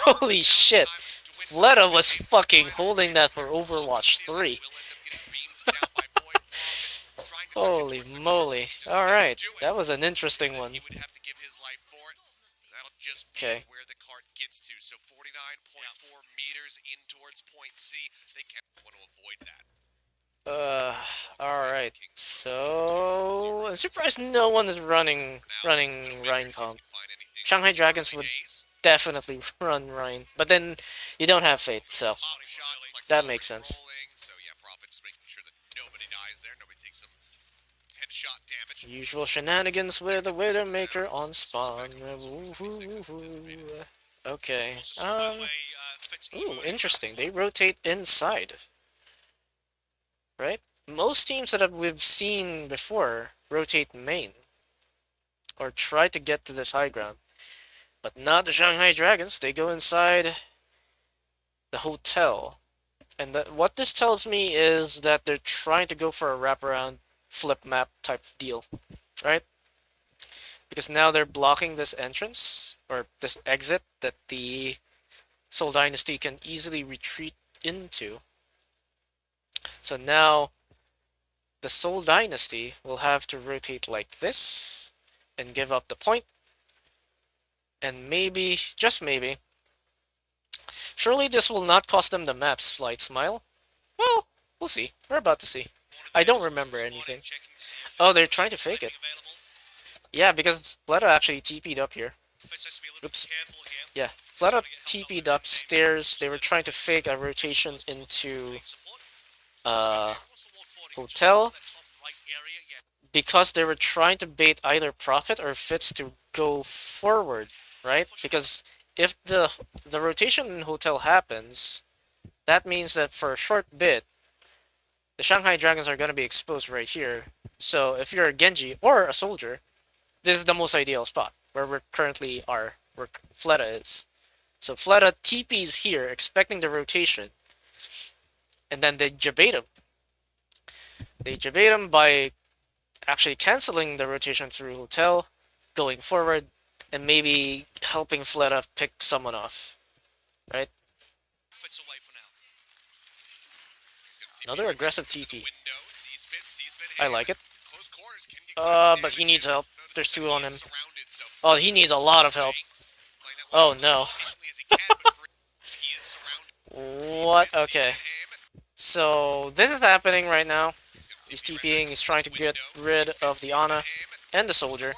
A: Holy shit. Fleta was fucking holding that for Overwatch 3. Holy moly. Alright, that was an interesting one.
B: He would have to give his life for it. That'll just be
A: Okay.
B: where the card gets to. So 49.4 meters in towards point C. They can't want to avoid that.
A: Alright. So, I'm surprised no one is running Rhine comp. Shanghai Dragons would definitely run Rhine, but then you don't have Fate, so that makes sense.
B: So yeah, Prophet just making sure that nobody dies there, nobody takes some headshot damage.
A: Usual shenanigans with the Widowmaker on spawn. Okay. Ooh, interesting. They rotate inside. Right? Most teams that we've seen before rotate main. Or try to get to this high ground. But not the Shanghai Dragons. They go inside the hotel. And what this tells me is that they're trying to go for a wraparound flip map type deal. Right? Because now they're blocking this entrance, or this exit, that the Seoul Dynasty can easily retreat into. So now the Seoul Dynasty will have to rotate like this and give up the point. And maybe, just maybe, surely this will not cost them the maps, Flight Smile. Well, we'll see. We're about to see. I don't remember anything. Oh, they're trying to fake it. Yeah, because Fleta actually TP'd up here. Oops. Yeah, Fleta TP'd upstairs. They were trying to fake a rotation into hotel because they were trying to bait either Prophet or Fitz to go forward, right? Because if the rotation in hotel happens, that means that for a short bit, the Shanghai Dragons are going to be exposed right here. So if you're a Genji or a soldier, this is the most ideal spot where we currently are, where Fleta is. So Fleta TP's here, expecting the rotation, and then they jabait him. They jabait him by actually canceling the rotation through hotel, going forward, and maybe helping Fleta pick someone off. Right? Another aggressive TP. I like it. But he needs help. There's two on him. Oh, he needs a lot of help. Oh no. What? Okay. So, this is happening right now. He's TPing, he's trying to get rid of the Ana and the soldier.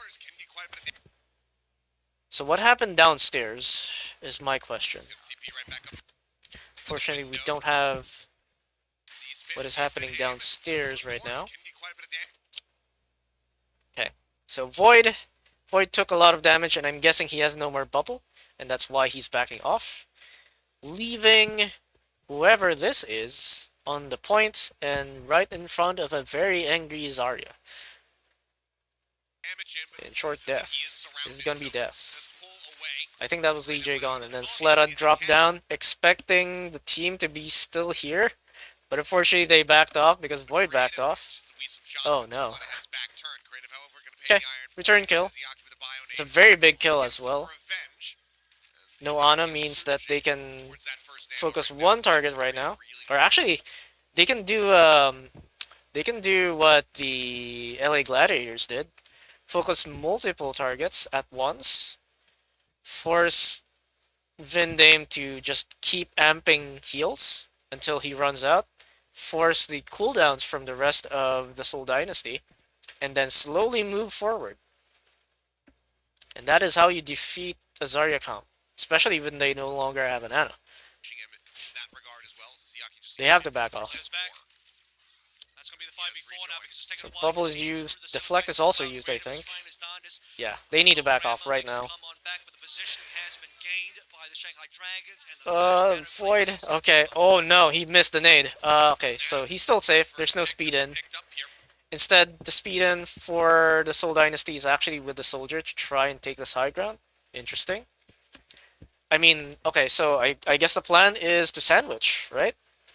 A: So what happened downstairs is my question. Fortunately, we don't have what is happening downstairs right now. Okay, so Void took a lot of damage, and I'm guessing he has no more bubble, and that's why he's backing off, leaving whoever this is on the point and right in front of a very angry Zarya. In short, death. This is gonna be death. I think that was Lee J gone, and then Fleta dropped down, expecting the team to be still here, but unfortunately they backed off because Void backed off. Oh no. Okay, return kill. It's a very big kill as well. No Ana means that they can focus one target right now, or actually, they can do what the LA Gladiators did. Focus multiple targets at once. Force Vindame to just keep amping heals until he runs out. Force the cooldowns from the rest of the Seoul Dynasty. And then slowly move forward. And that is how you defeat a Zarya comp. Especially when they no longer have an Ana. They have to back off. So bubble is used. Deflect is also used, I think. Yeah, they need to back off right now. Void. Okay. Oh no, he missed the nade. Okay, so he's still safe. There's no speed in. Instead, the speed in for the Seoul Dynasty is actually with the soldier to try and take this high ground. Interesting. I mean, okay, so I guess the plan is to sandwich, right?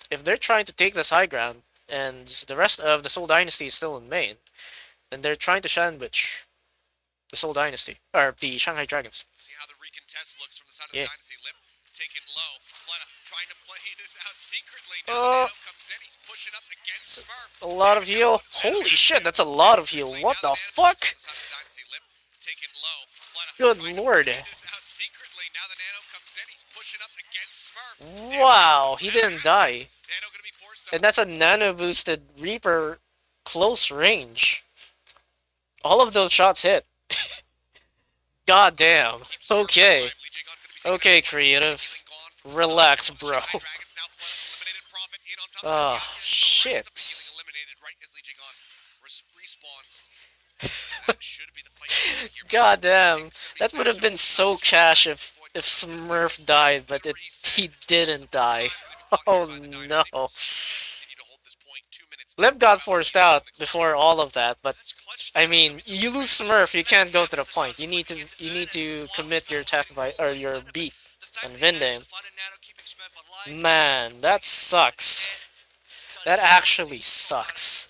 A: If they're trying to take this high ground and the rest of the Seoul Dynasty is still in main, then they're trying to sandwich the Seoul Dynasty or the Shanghai Dragons.
B: See how the recontest looks from the side of
A: Yeah.
B: the Dynasty. Lip taken low. Fleta trying to play this out secretly. Now
A: Oh.
B: the Nano comes in. He's pushing up against Smurf.
A: A lot of heal. Holy shit, that's a lot of heal. What the fuck?
B: Taken low. Fleta
A: Good
B: trying to
A: lord.
B: play this out secretly. Now the Nano comes in. He's pushing up against Smurf.
A: Wow, he didn't die.
B: Nano gonna be forced
A: And that's a nano boosted Reaper close range. All of those shots hit. God damn. Okay. Okay, creative. Relax, bro. Oh, shit. God damn. That would have been so cash if Smurf died, but he didn't die. Oh no. Lip got forced out before all of that, but I mean, you lose Smurf, you can't go to the point. You need to commit your attack by or your beat on Vindame. Man, that sucks. That actually sucks.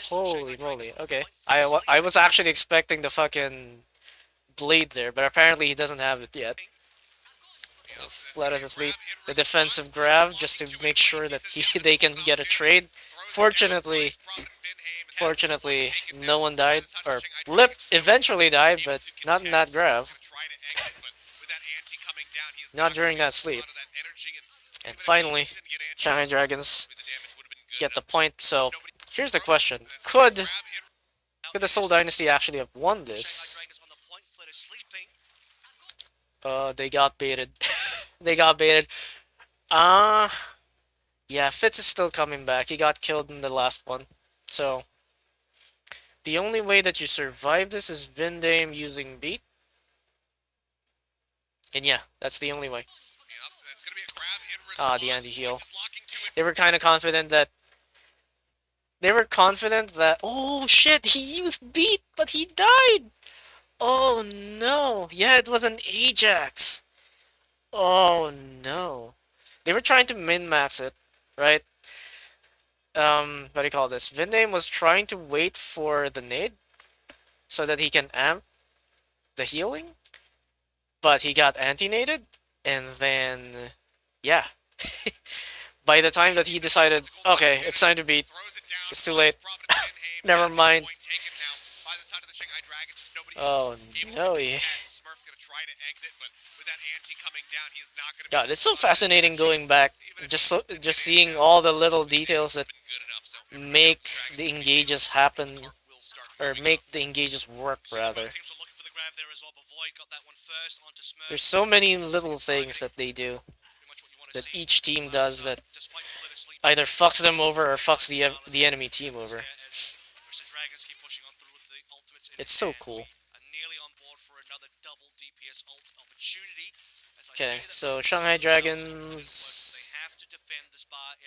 A: Holy moly. Okay. I was actually expecting the fucking blade there, but apparently he doesn't have it yet. Let us asleep. The defensive grab just to make sure that they can get a trade. Fortunately, no one died. Or Lip eventually died, but not in that grab. Not during that sleep. And finally, Shanghai Dragons get the point. So here's the question: Could the Seoul Dynasty actually have won this? They got baited. They got baited. Yeah, Fitz is still coming back. He got killed in the last one. So, the only way that you survive this is Vindame using beat. And yeah, that's the only way. The anti-heal. They were kind of confident that... Oh shit, he used beat, but he died! Oh no. Yeah, it was an Ajax. Oh no. They were trying to min-max it, right? What do you call this? Vindame was trying to wait for the nade so that he can amp the healing, but he got anti-naded, and then, yeah. By the time that he decided, okay, it's time to beat, it's too late. Never mind. Oh no, yeah. God, it's so fascinating going back, just seeing all the little details that make the engages happen, or make the engages work, rather. There's so many little things that they do, that each team does, that either fucks them over or fucks the enemy team over. It's so cool. Okay, so Shanghai Dragons...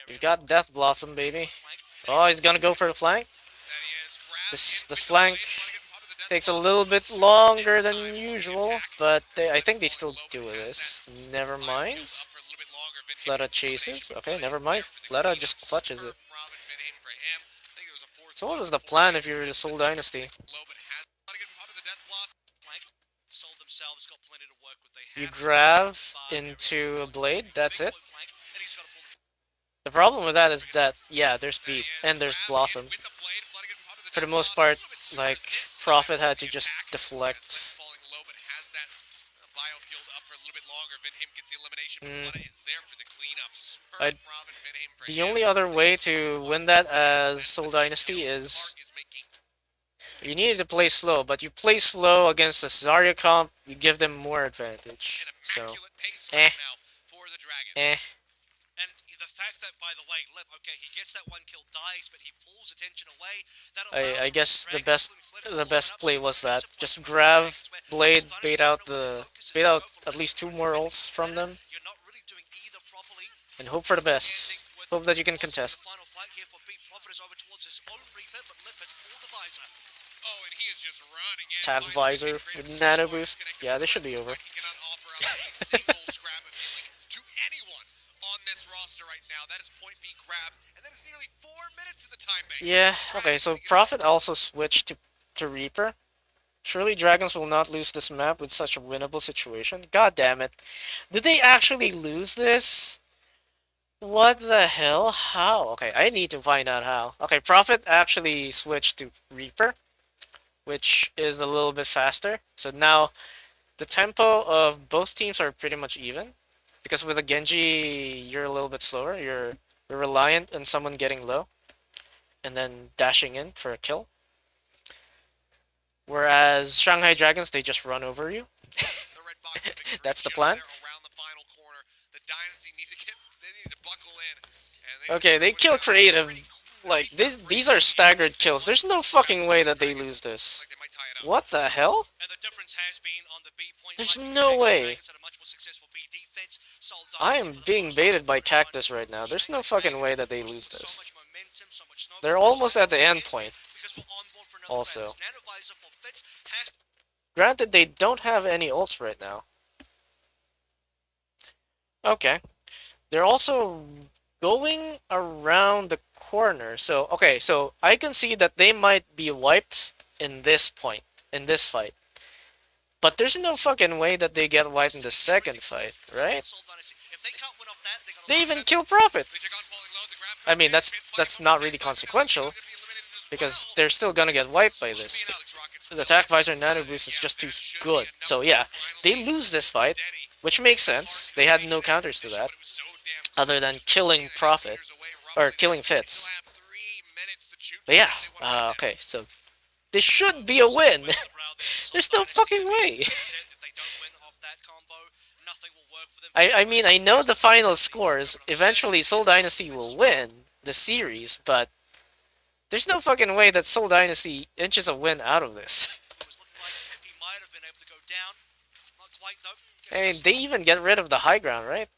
A: We've got Death Blossom, baby. Oh, he's gonna go for the flank. This flank takes a little bit longer than usual, but I think they still do this. Never mind. Fleta chases. Okay, never mind. Fleta just clutches it. So what was the plan if you were the Seoul Dynasty? You grab into a blade, that's it. The problem with that is that, yeah, there's beat, and there's Blossom. For the most part, like, Prophet had to just deflect. The only other way to win that as Seoul Dynasty is... You needed to play slow, but you play slow against the Zarya comp, you give them more advantage. So, eh.
C: And the fact that, by the way, Lip, okay, he gets that one kill, dies, but he pulls attention away.
A: I guess the best play was that. Just grab Blade, bait out at least 2 more ults from them, and hope for the best. Hope that you can contest. Tag visor with nano boost. Yeah, this should be over.
B: He cannot offer up a single scrap of healing to anyone on this roster right now. That is point B grab, and that is nearly 4 minutes in the time bank.
A: Yeah, okay, so Prophet also switched to Reaper. Surely Dragons will not lose this map with such a winnable situation. God damn it. Did they actually lose this? What the hell? How? Okay, I need to find out how. Okay, Prophet actually switched to Reaper, which is a little bit faster. So now the tempo of both teams are pretty much even. Because with a Genji, you're a little bit slower. You're reliant on someone getting low and then dashing in for a kill. Whereas Shanghai Dragons, they just run over you. That's the plan.
B: The Dynasty need to buckle in.
A: Okay, they kill creative. Like, these are staggered kills. There's no fucking way that they lose this.
B: Like they might tie it up.
A: What the hell?
C: And the difference has been on the B point.
A: There's no way.
C: Had a much more successful B defense. Soul
A: I
C: Dynasty
A: am
C: for the
A: being
C: most
A: baited by
C: part,
A: Cactus right now. There's no fucking way that they lose
C: so
A: this.
C: much momentum, so much snowball,
A: They're almost at the
C: so
A: end
C: much
A: point.
C: because we're on board for another
A: Also.
C: round. This nanovisor for Fitz has
A: Granted, they don't have any ults right now. Okay. They're also going around the corner. So, okay, so I can see that they might be wiped in this point, in this fight. But there's no fucking way that they get wiped in the second fight, right?
C: Soul Dynasty. If they can't win off that, they're gonna
A: They
C: lose
A: even
C: it.
A: kill Prophet.
B: Legion falling low, the grab
A: I mean,
B: comes in.
A: that's
B: Fitz
A: not
B: fighting
A: really
B: for the
A: consequential,
B: Gonna be eliminated as
A: because
B: well.
A: they're still gonna get wiped by this.
B: Should be an Alex Rockets
A: The attack visor nano boost is just too good. So yeah, they lose this fight, which makes sense. They had no counters to that, other than killing Prophet, or killing Fitz. But yeah, okay, so this should be a win. There's no fucking way.
C: If they don't win off that combo, nothing will work for them.
A: I mean, I know the final scores. Eventually, Seoul Dynasty will win the series, but there's no fucking way that Seoul Dynasty inches a win out of this.
C: It was looking like he might have been able to go down. Not quite though.
A: I mean, they even get rid of the high ground, right?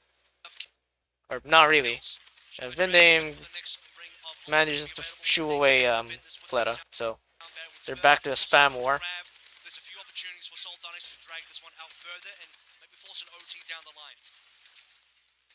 A: Or not really. Vindame manages to shoo away Fleta, so they're back to a spam war.
C: There's a few opportunities for Soul Dynasty to drag this one out further and maybe force an OT down the line.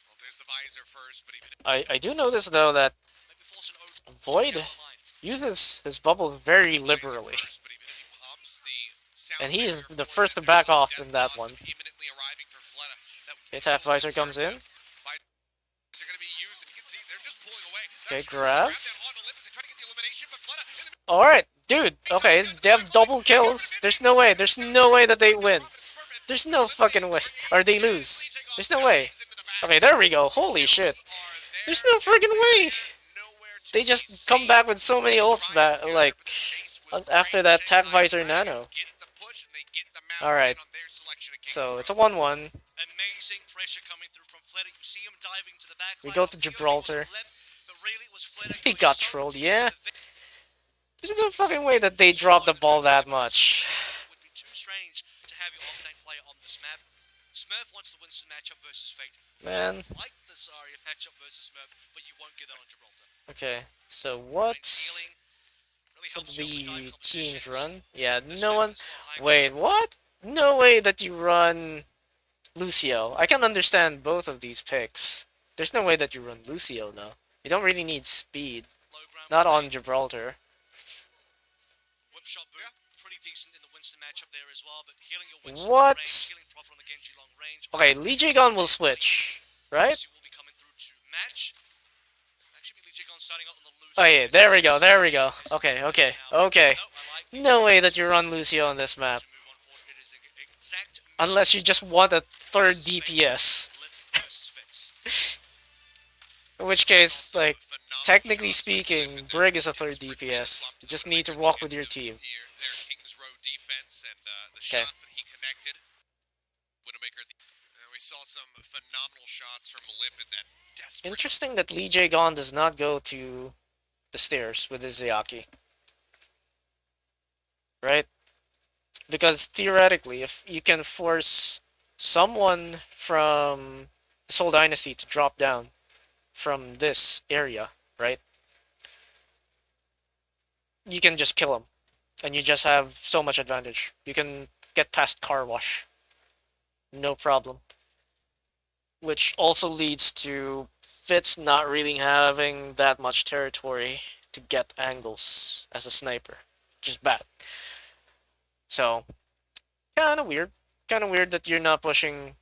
B: Well, there's the visor first, but even
A: I do notice though that
C: Maybe force an OT
A: Void
C: down the line.
A: uses his bubble very liberally,
B: first, but even if he pops the sound
A: and he is
B: barrier
A: the
B: for
A: first to
B: it,
A: back
B: there's
A: off
B: some
A: in that
B: death
A: one.
B: loss imminently arriving for Fleta. That would
A: The attack visor comes in.
B: Visors are gonna be used, and you can see they're just pulling away.
A: Okay,
B: That's
A: grab.
B: down on Olympus and trying to get the elimination, but Fleta in the
A: Alright, dude, okay, they have double kills. There's no way that they win. There's no fucking way. Or they lose. There's no way. Okay, there we go. Holy shit. There's no freaking way. They just come back with so many ults back, like, after that attack visor nano. Alright, so it's a 1-1.
C: Amazing pressure coming through from Fleta. You see him diving to the back
A: We
C: line.
A: go to
C: You feel
A: Gibraltar.
C: he was left, but really it was Fleta
A: He
C: going
A: got
C: so
A: trolled,
C: deep
A: yeah.
C: into the
A: There's no fucking way that they dropped the ball that much.
C: It would be too strange to have your Octane player on this map. Smurf wants to win some matchup versus Fate.
A: Man.
C: Like the Zarya matchup versus Smurf, but you won't get that on Gibraltar.
A: Okay, so
C: And
A: what
C: healing really helps you with
A: the
C: dive
A: teams
C: competitions.
A: run? Yeah,
C: This
A: no
C: map
A: one.
C: is not high
A: Wait, what? No way that you run Lucio. I can understand both of these picks. There's no way that you run Lucio though. You don't really need speed.
C: low ground
A: Not
C: play.
A: on Gibraltar.
C: Whip shot boot, pretty decent in the Winston matchup there as well, but healing your Winston
A: What?
C: long range, healing Prophet on the Genji long range.
A: Okay, Lee Jae-gon will switch, right?
C: Lucy will be coming through to match. Actually, Lee Jae-gon starting out on the Lucy.
A: Oh yeah, there we go, there we go. Okay, okay, okay.
C: No, I like it.
A: No way that you run Lucio on this map.
C: To move on forward, it is an exact
A: Unless you just want a third DPS.
C: Lip versus Fitz.
A: In which case, like, technically speaking, Brig is a third DPS. You just need to walk with your team.
B: Their King's Row defense and the
A: 'Kay.
B: shots that he connected. Widowmaker, we saw some phenomenal shots from Lip in that desperate.
A: Interesting that Lee Jae-gon does not go to the stairs with his Zayaki. Right? Because theoretically, if you can force someone from the Seoul Dynasty to drop down from this area, right? You can just kill him. and you just have so much advantage. You can get past car wash, no problem. Which also leads to Fitz not really having that much territory to get angles as a sniper, which is bad. So, kind of weird. Kind of weird that you're not pushing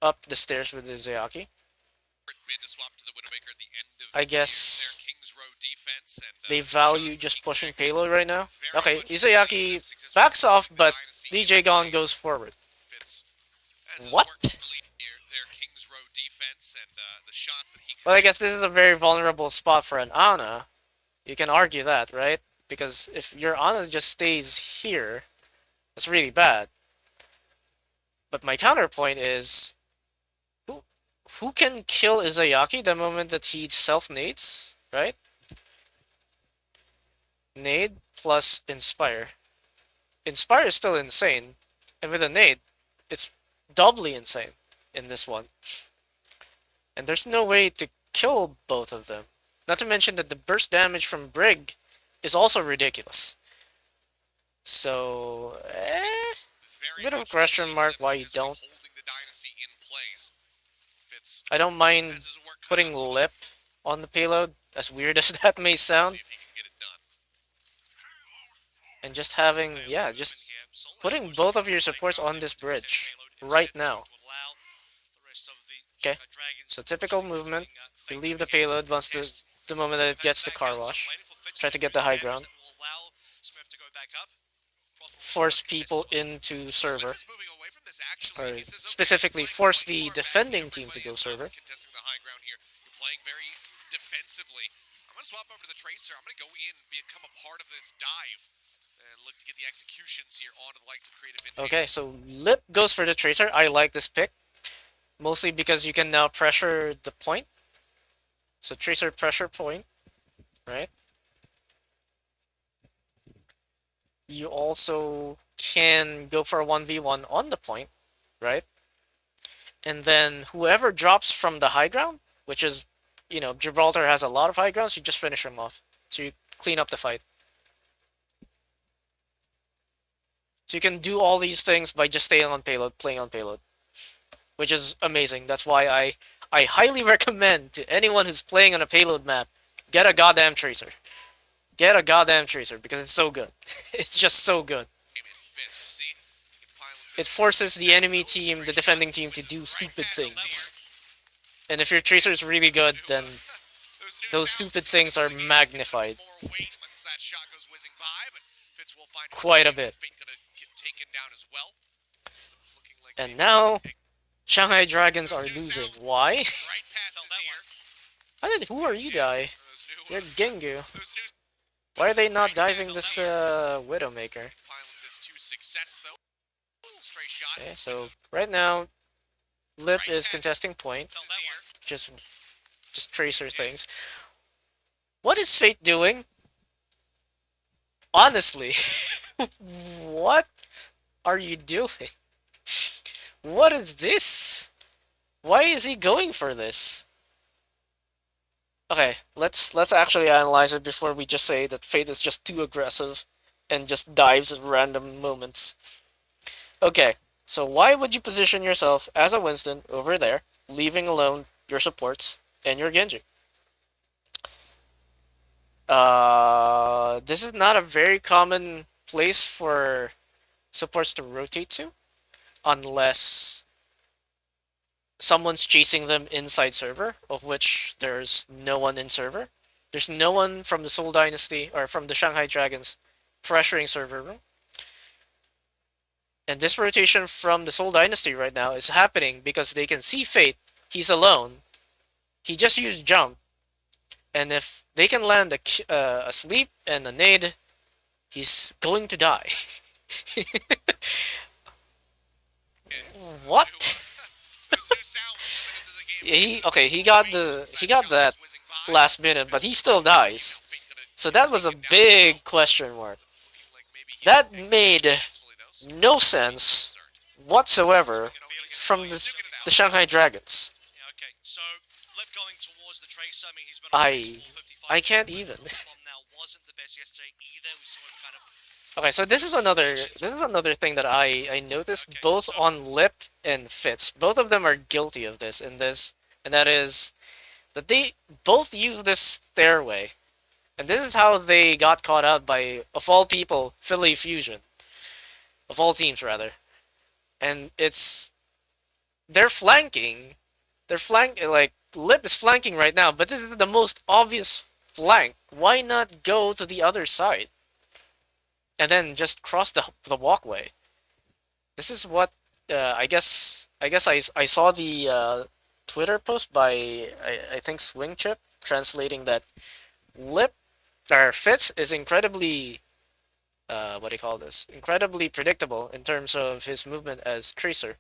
A: up the stairs with the Izayaki.
B: Mid to swap to the Widowmaker at the end of
A: I
B: their
A: guess
B: King's Row defense, and
A: they
B: the
A: value
B: shots
A: just
B: being
A: pushing
B: connected
A: payload right now.
B: very
A: Okay,
B: much
A: Izayaki
B: successful
A: backs off,
B: the
A: but
B: Dynasty
A: DJ Gon
B: plays
A: goes forward.
B: Fitz as his
A: What?
B: work complete here, their King's Row defense, and the shots that he
A: Well, I guess this is a very vulnerable spot for an Ana. You can argue that, right? Because if your Ana just stays here, that's really bad. But my counterpoint is, who who can kill Izayaki the moment that he self-nades, right? Nade plus Inspire. Inspire is still insane, and with a nade, it's doubly insane in this one. And there's no way to kill both of them. Not to mention that the burst damage from Brig is also ridiculous. So,
B: very
A: bit of a
B: much
A: question mark why you
B: holding
A: don't.
B: the Dynasty in place. Fitz
A: I don't mind
B: has his work cut
A: putting
B: out for him.
A: lip on the payload, as weird as that may sound,
B: See if he can get it done.
A: and just having, yeah, just putting both of your supports on this bridge right now. Okay, so typical movement. You leave the payload once the moment that it gets the car wash. Try to get the high ground. Force people into server.
B: Is moving away from this actually.
A: Or
B: He says, okay,
A: specifically
B: playing
A: force
B: very
A: the
B: far back.
A: defending team to
B: Everybody
A: go
B: is
A: server.
B: contesting the high ground here. You're playing very defensively. I'm gonna swap over to the Tracer. I'm gonna go in and become a part of this dive and look to get the executions here onto the likes of Creative Intent.
A: Okay, so Lip goes for the Tracer. I like this pick. Mostly because you can now pressure the point. So Tracer pressure point, right? You also can go for a 1v1 on the point, right? And then whoever drops from the high ground, which is, Gibraltar has a lot of high grounds, you just finish them off. So you clean up the fight. So you can do all these things by just staying on payload, playing on payload. Which is amazing. That's why I highly recommend to anyone who's playing on a payload map, get a goddamn Tracer. Get a goddamn Tracer, because it's so good. It's just so good. It forces the enemy team, the defending team, to do stupid things. And if your Tracer is really good, then those stupid things are magnified quite a bit. And now, Shanghai Dragons are losing. Why? Who are you, guy? You're Gengu. Why are they not diving this Widowmaker? Okay, so right now, Lip is contesting point. Just Tracer things. What is Fate doing? Honestly, what are you doing? What is this? Why is he going for this? Okay, let's actually analyze it before we just say that Fate is just too aggressive and just dives at random moments. Okay, so why would you position yourself as a Winston over there, leaving alone your supports and your Genji? This is not a very common place for supports to rotate to, unless someone's chasing them inside server, of which there's no one in server. There's no one from the Seoul Dynasty or from the Shanghai Dragons pressuring server room. And this rotation from the Seoul Dynasty right now is happening because they can see Fate. He's alone. He just used jump. And if they can land a sleep and a nade, he's going to die. What? He got that last minute, but he still dies. So that was a big question mark. That made no sense whatsoever from the Shanghai Dragons.
C: Okay, so Lip going towards the Tracer. I mean, he's been
A: I can't even.
C: Now wasn't the best yesterday either. We saw him kind of
A: Okay, so this is another thing that I noticed
C: Okay,
A: both
C: so
A: on Lip and Fitz. Both of them are guilty of this in this, and that is that they both use this stairway. And this is how they got caught out by, of all people, Philly Fusion. Of all teams, rather. And it's they're flanking. Like Lip is flanking right now, but this is the most obvious flank. Why not go to the other side and then just cross the walkway? This is what I saw the Twitter post by I think Swing Chip translating that Lip or Fitz is incredibly what do you call this? Incredibly predictable in terms of his movement as Tracer.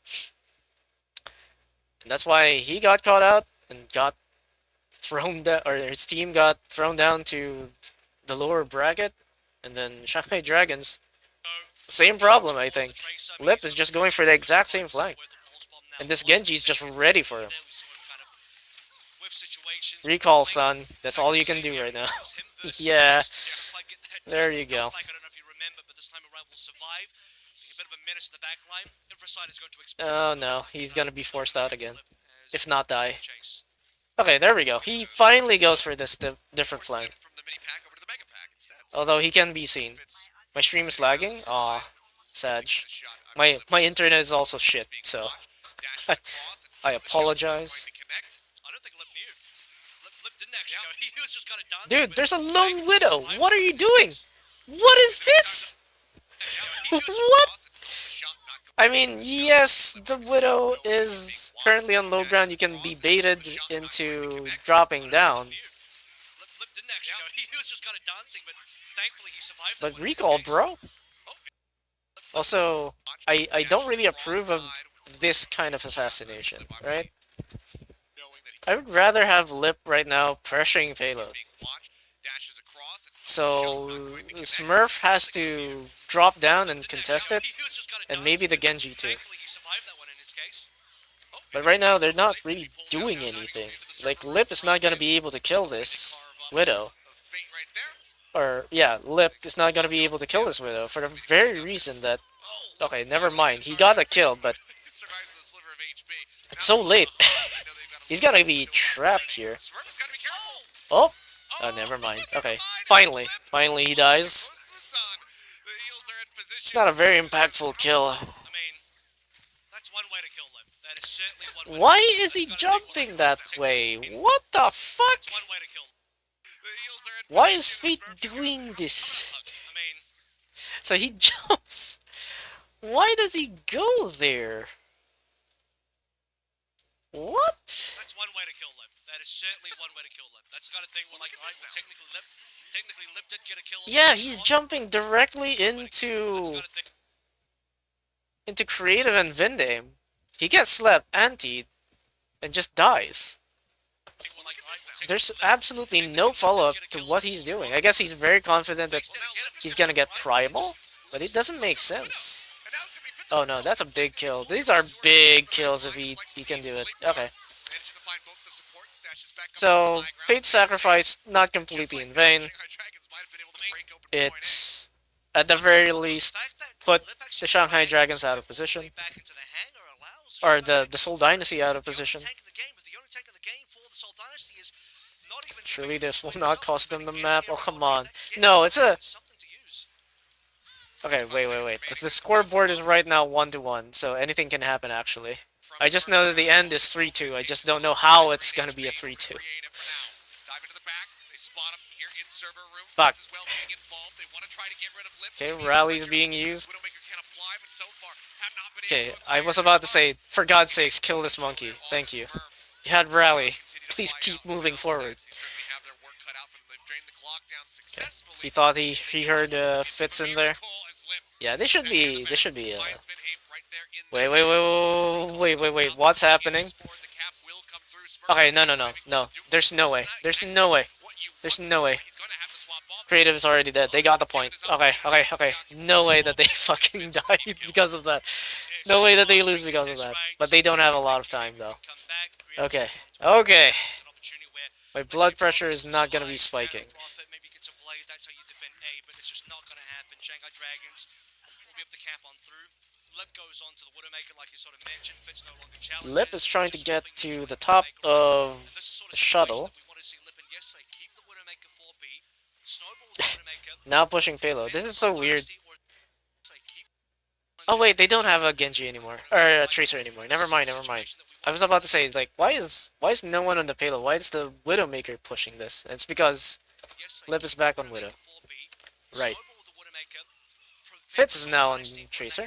A: And that's why he got caught out and got thrown down, or his team got thrown down to the lower bracket, and then Shanghai Dragons, same problem, I think. Lip is just going for the exact same flank, and this Genji's just ready for him. Recall, son. That's all you can do right now. Yeah, there you go. Oh no, he's gonna be forced out again. If not die. Okay, there we go. He finally goes for this different flank.
B: From the mini pack over to the mega pack instead.
A: Although he can be seen. My stream is lagging? Aw, Sag. My internet is also shit, so I apologize.
C: I don't think Lip knew. Lip didn't actually know. He was just kind of dancing.
A: Dude, there's a lone widow! What are you doing? What is this? What? I mean, yes, the widow is currently on low ground. You can be baited into dropping down.
C: Lip didn't actually know. He was just kind of dancing, but thankfully he survived.
A: But recall, bro. Also, I don't really approve of this kind of assassination, right? I would rather have Lip right now pressuring payload. So Smurf has to drop down and contest it, and maybe the Genji too. But right now they're not really doing anything. Like Lip is not gonna be able to kill this Widow. Or yeah, Lip is not gonna be able to kill this Widow for the very reason that okay, never mind. He got a kill, but it's so late. He's gonna be trapped here. Oh! Oh, never mind. Okay, finally. Finally he dies. It's not a very impactful kill. Why is he jumping that way? What the fuck? Why is Fate doing this? So he jumps. Why does he go there? What?
C: That's one way to kill Lip. That is certainly one way to kill Lip. That's the kind of thing where, like, alright, well, technically Lip did get a kill.
A: Yeah, he's jumping directly into Creative and Vindame. He gets slapped anti and just dies. There's absolutely no follow-up to what he's doing. I guess he's very confident that he's gonna get Primal, but it doesn't make sense. Oh no, that's a big kill. These are big kills if he can do it. Okay. So, Fate's sacrifice, not completely in vain. It, at the very least, put the Shanghai Dragons out of position. Or the Seoul Dynasty out of position. Surely this will not cost them the map. Oh, come on. No, it's a... Okay, wait. The scoreboard is right now 1-1, so anything can happen, actually. I just know that the end is 3-2. I just don't know how it's gonna be a 3-2. Fuck. Okay, rally's being used. Okay, I was about to say, for God's sakes, kill this monkey. Thank you. You had rally. Please keep moving forward. Okay. He thought he heard Fitz in there. Yeah, this should be wait, what's happening? Okay, no. There's no way. Creative is already dead. They got the point. Okay. No way that they fucking died because of that. No way that they lose because of that. But they don't have a lot of time, though. Okay. My blood pressure is not gonna be spiking.
C: but it's just not going to happen. Shanghai Dragons will be able to cap on through. Lip goes on to the Widowmaker, like you sort of mentioned. Fitz no longer challenges.
A: Lip is trying to
C: just
A: get
C: swapping
A: to
C: neutral
A: the
C: and
A: top
C: Widowmaker around.
A: of
C: And this is sort
A: the
C: of situation
A: shuttle.
C: that we want to see Lip and yes, they keep the Widowmaker 4B. Snowball with the Widowmaker.
A: Now pushing payload. This is so weird. Oh wait, they don't have a Genji anymore. Or a Tracer anymore. Never mind, never mind. I was about to say, like, why is no one on the payload? Why is the Widowmaker pushing this? And it's because Lip is back on Widow. Right. Fitz is now on Tracer.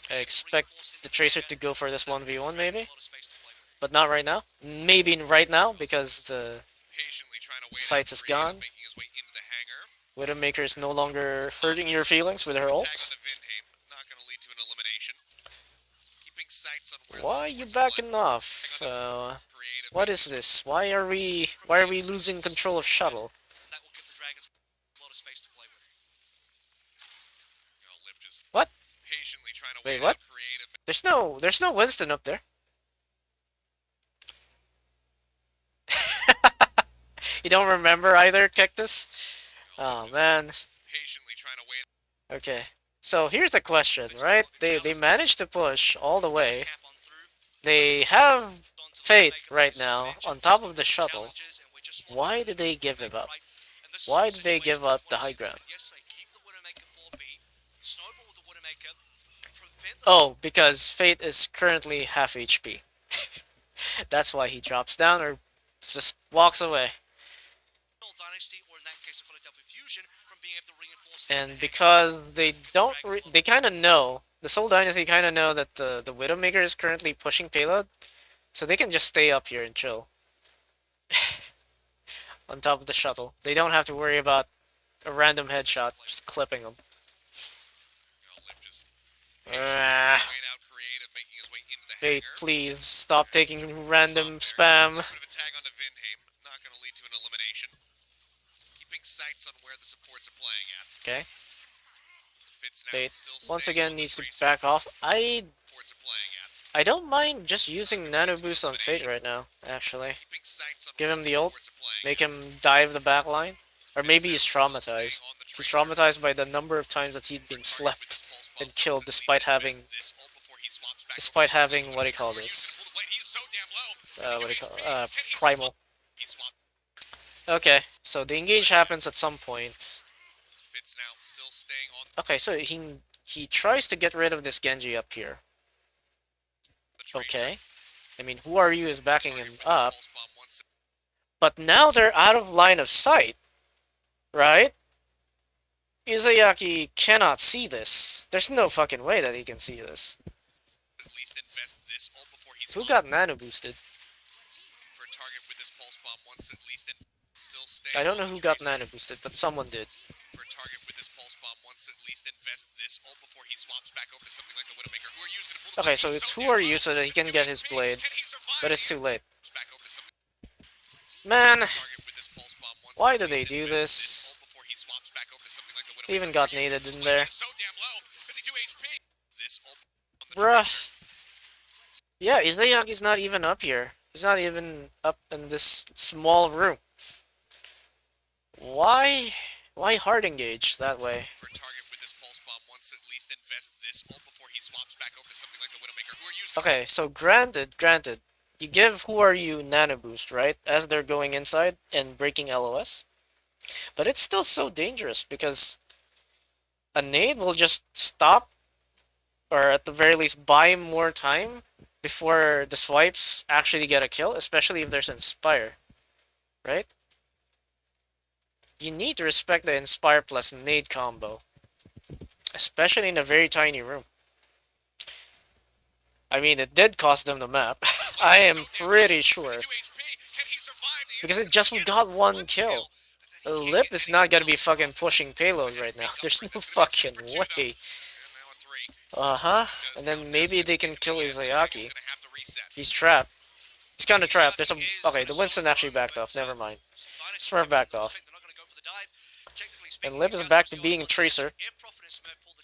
A: I expect the Tracer to go for this 1v1 maybe. But not right now. Maybe right now because the sights is gone. Widowmaker is no longer hurting your feelings with her ult. Why are you backing off? What is this? Why are we losing control of shuttle? What? Wait, what? There's no Winston up there. You don't remember either, Cactus? Oh man. Okay. So here's a question, right? They managed to push all the way. They have Fate right now on top of the shuttle. Why did they give it up? Why did they give up the high ground? Oh, because Fate is currently half HP. That's why he drops down or just walks away. And because they don't, they kind of know, the Seoul Dynasty kind of know that the Widowmaker is currently pushing payload, so they can just stay up here and chill on top of the shuttle. They don't have to worry about a random headshot just clipping them. Fate, please stop taking random spam. Okay. Fate once again needs to back off. I don't mind just using Nano Boost on Fate right now, actually. Give him the ult, make him dive the back line. Or maybe he's traumatized. He's traumatized by the number of times that he'd been slept and killed despite having what do you call this? Primal. Okay, so the engage happens at some point. Okay, so he tries to get rid of this Genji up here. Okay. I mean, who are you is backing him up. But now they're out of line of sight. Right? Izayaki cannot see this. There's no fucking way that he can see this. Who got nano boosted? I don't know who got nano boosted, but someone did. Okay, so it's who are you so that he can get his blade, but it's too late. Man, why do they do this? He even got naded in there. Bruh. Yeah, Izayaki's not even up here. He's not even up in this small room. Why hard engage that way? Okay, so granted, you give who are you nano boost, right? As they're going inside and breaking LOS. But it's still so dangerous because a nade will just stop, or at the very least buy more time before the swipes actually get a kill, especially if there's Inspire, right? You need to respect the Inspire plus nade combo, especially in a very tiny room. I mean, it did cost them the map. I am pretty sure. Because it just got one kill. Lip is not gonna be fucking pushing payload right now. There's no fucking way. Uh-huh. And then maybe they can kill Izayaki. He's trapped. He's kinda trapped. There's a... Okay, the Winston actually backed off. Never mind. Smurf backed off. And Lip is back to being a Tracer.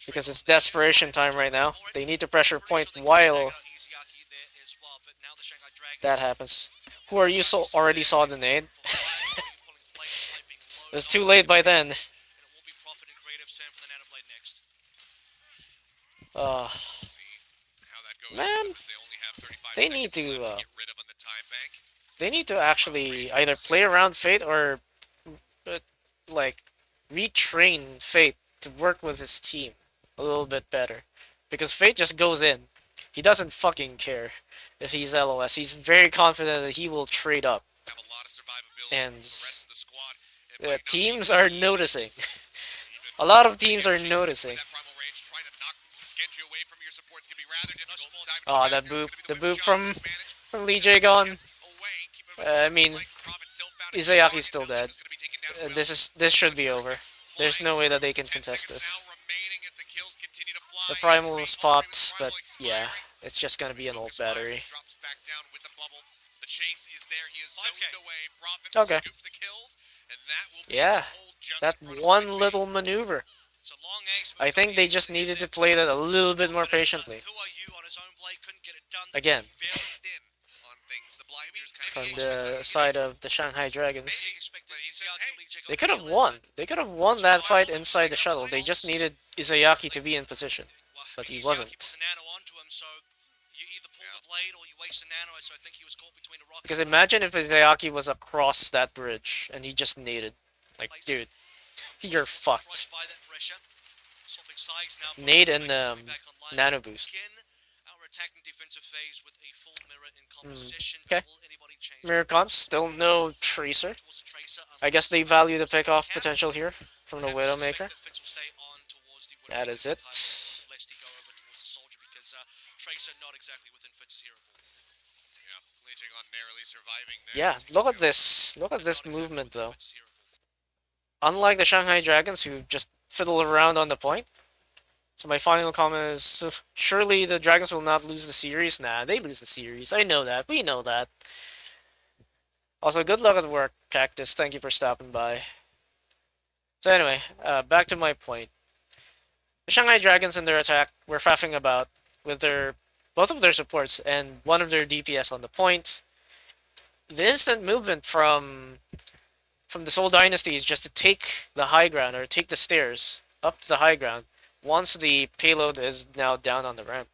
A: Because it's desperation time right now. They need to pressure point while that happens. Who are you already saw the nade? It was too late by then.
B: See how that goes.
A: Man,
B: As they only have 35
A: they need
B: seconds left
A: to
B: to get rid of on the time bank.
A: actually either play around Fate or uh, like retrain Fate to work with his team a little bit better. Because Fate just goes in. He doesn't fucking care if he's LOS. He's very confident that he will trade up.
B: Have a lot of survivability
A: And
B: from the rest of the squad. It might not be
A: teams
B: so
A: are
B: easy.
A: noticing.
B: Even
A: A lot of
B: to
A: teams
B: get
A: are
B: Jake
A: noticing.
B: with that primal rage, trying to knock Skenji away from your support's gonna be rather difficult. Diving
A: Oh,
B: back,
A: that
B: there's
A: boop.
B: gonna be
A: The
B: the whip
A: boop
B: shot,
A: from
B: disadvantage.
A: Lee J gone.
B: Away, keep it
A: I
B: looks
A: mean,
B: like Prophet still found a good
A: Izayaki's
B: target.
A: still
B: Now
A: dead.
B: Lim's gonna be taken down as well.
A: This should be over. There's
B: Flying
A: no way that they
B: through.
A: can
B: 10
A: contest
B: seconds
A: this.
B: now remaining as the kills continue to fly.
A: The primal
B: Three
A: was
B: already with
A: popped,
B: primal
A: but yeah,
B: expiring.
A: it's just gonna be an old
B: Focus fire,
A: battery.
B: he drops back down with the bubble. The chase is there. He is
C: 5K.
B: zoned away. Prophet will
A: Okay.
B: scoop the kills, and that will be
A: Yeah,
B: the whole just
A: that
B: in front of
A: one
B: White
A: little maneuver.
C: It's a long ace, but
A: I
C: we've got
A: think
C: the
A: they
C: ace
A: just
C: at the end
A: needed to
C: there.
A: play that a little bit more
C: Confident,
A: patiently.
C: Who are you on his own blade couldn't get it done.
A: Again.
C: Very
B: in on things. The Blighters kind
A: From
B: of
A: the side of the Shanghai Dragons.
C: maybe expected
B: But he says,
C: Izayaki
B: hey,
C: and Lee Jae
A: They
C: got
A: could have
C: the kill
A: won.
C: in.
A: They could have won that fight inside the shuttle. They just needed Izayaki to be in position.
C: Well, I
A: But
C: mean,
A: he
C: Izayaki
A: wasn't.
C: put the nano onto him, so you either pull the blade or you waste the nano. So I think he was caught between a rock.
A: Because
C: and a
A: imagine if Izayaki was across that bridge and he just naded. Like, dude, you're fucked.
C: crushed by that pressure. Swapping sides now.
A: Nade and
C: Coming back online.
A: nano boost.
C: Begin our attacking defensive phase with a full mirror in composition.
A: Okay.
C: Will anybody change
A: Mirror comp, still no Tracer.
C: towards the Tracer?
A: I guess they value the pickoff potential here from the
C: I have to suspect
A: Widowmaker.
C: that Fitz will stay on towards the
A: That is it.
C: Widowmaker, lest he go over towards the Soldier, because Tracer not exactly within Fitz's hero pool.
B: Yeah, Legion on narrowly surviving there.
A: Yeah, look at this. Look at this movement though. Unlike the Shanghai Dragons who just fiddle around on the point. So my final comment is, surely the Dragons will not lose the series? Nah, they lose the series. I know that. We know that. Also, good luck at work, Cactus. Thank you for stopping by. So anyway, back to my point. The Shanghai Dragons in their attack were faffing about with both of their supports and one of their DPS on the point. The instant movement from the Seoul Dynasty is just to take the high ground or take the stairs up to the high ground once the payload is now down on the ramp.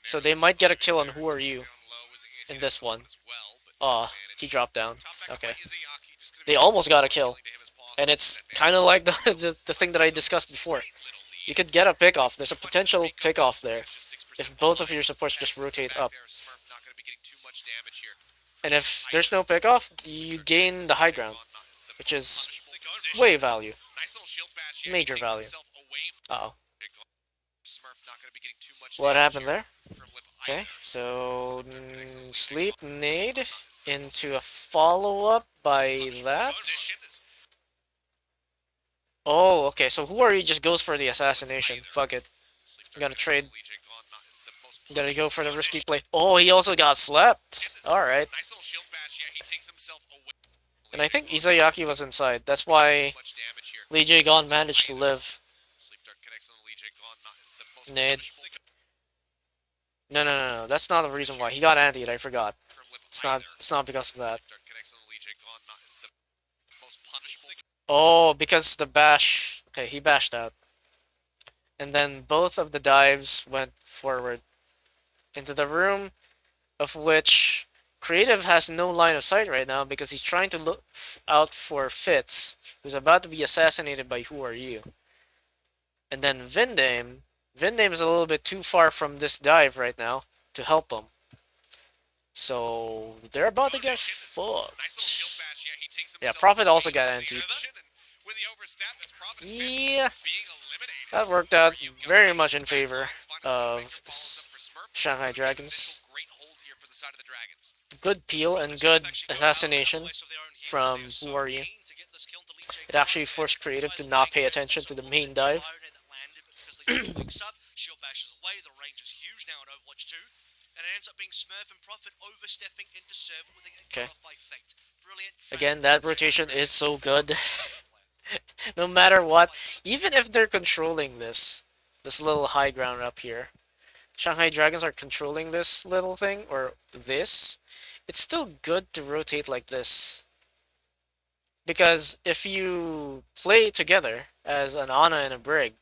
A: So they might get a kill on Who Are You in this one. Oh, he dropped down. Okay. They almost got a kill. And it's kind of like the thing that I discussed before. You could get a pick-off. There's a potential pick-off there if both of your supports just rotate up. And if there's no pick-off, you gain the high ground, which is way value. Major value. Uh-oh. What happened there? Okay, so sleep nade into a follow-up by that. Oh, okay, so Who Are You just goes for the assassination. Fuck it. I'm gonna trade. I'm gonna go for the risky play. Oh, he also got slept. Alright. And I think Izayaki was inside. That's why Lee Jae-gon managed to live. Nade. No. That's not the reason why. He got antied, I forgot. It's not because of that. Oh, because the bash. Okay, he bashed out. And then both of the dives went forward into the room, of which Creative has no line of sight right now because he's trying to look out for Fitz, who's about to be assassinated by Who Are You. And then Vindame is a little bit too far from this dive right now to help him. So they're about to get fucked. Yeah, Prophet also got anti. Yeah, that worked out very much in favor of Shanghai Dragons. Good peel and good assassination from Who Are You. It actually forced Creative to not pay attention to the main dive.
C: Shield bashes away, the range is huge now in Overwatch 2, and it ends up being Smurf and Prophet overstepping into server with a cut off by Fate. Brilliant.
A: Again, that rotation is so good. No matter what, even if they're controlling this little high ground up here, Shanghai Dragons are controlling this little thing, or this, it's still good to rotate like this. Because if you play together as an Ana and a Brig,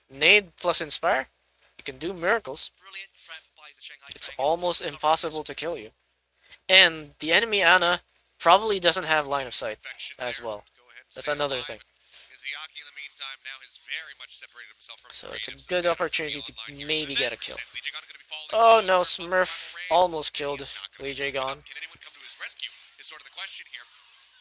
A: Nade plus Inspire, you can do miracles.
C: Brilliant trap by the Shanghai
A: It's
C: Dragons.
A: almost
C: Also covering
A: impossible
C: this.
A: to kill you. And the enemy Ana probably doesn't have line of sight
B: Perfection
A: as
B: there.
A: well.
B: Go ahead and
A: That's
B: stay
A: another
B: alive.
A: thing.
B: Izayaki, in the meantime, now has very much separated himself from
A: So it's a
B: creative, so
A: good
B: the Nano could be
A: opportunity to
B: online here.
A: maybe get a kill.
B: Lee Jae-gon gonna be falling
A: Oh
B: below.
A: no,
B: Smurf up the primal
A: Smurf
B: raid,
A: almost
B: and he
A: killed
B: is not gonna
A: Lee
B: be woken
A: Jae-gon.
B: up. Can anyone come to his rescue? Is sort of the question here.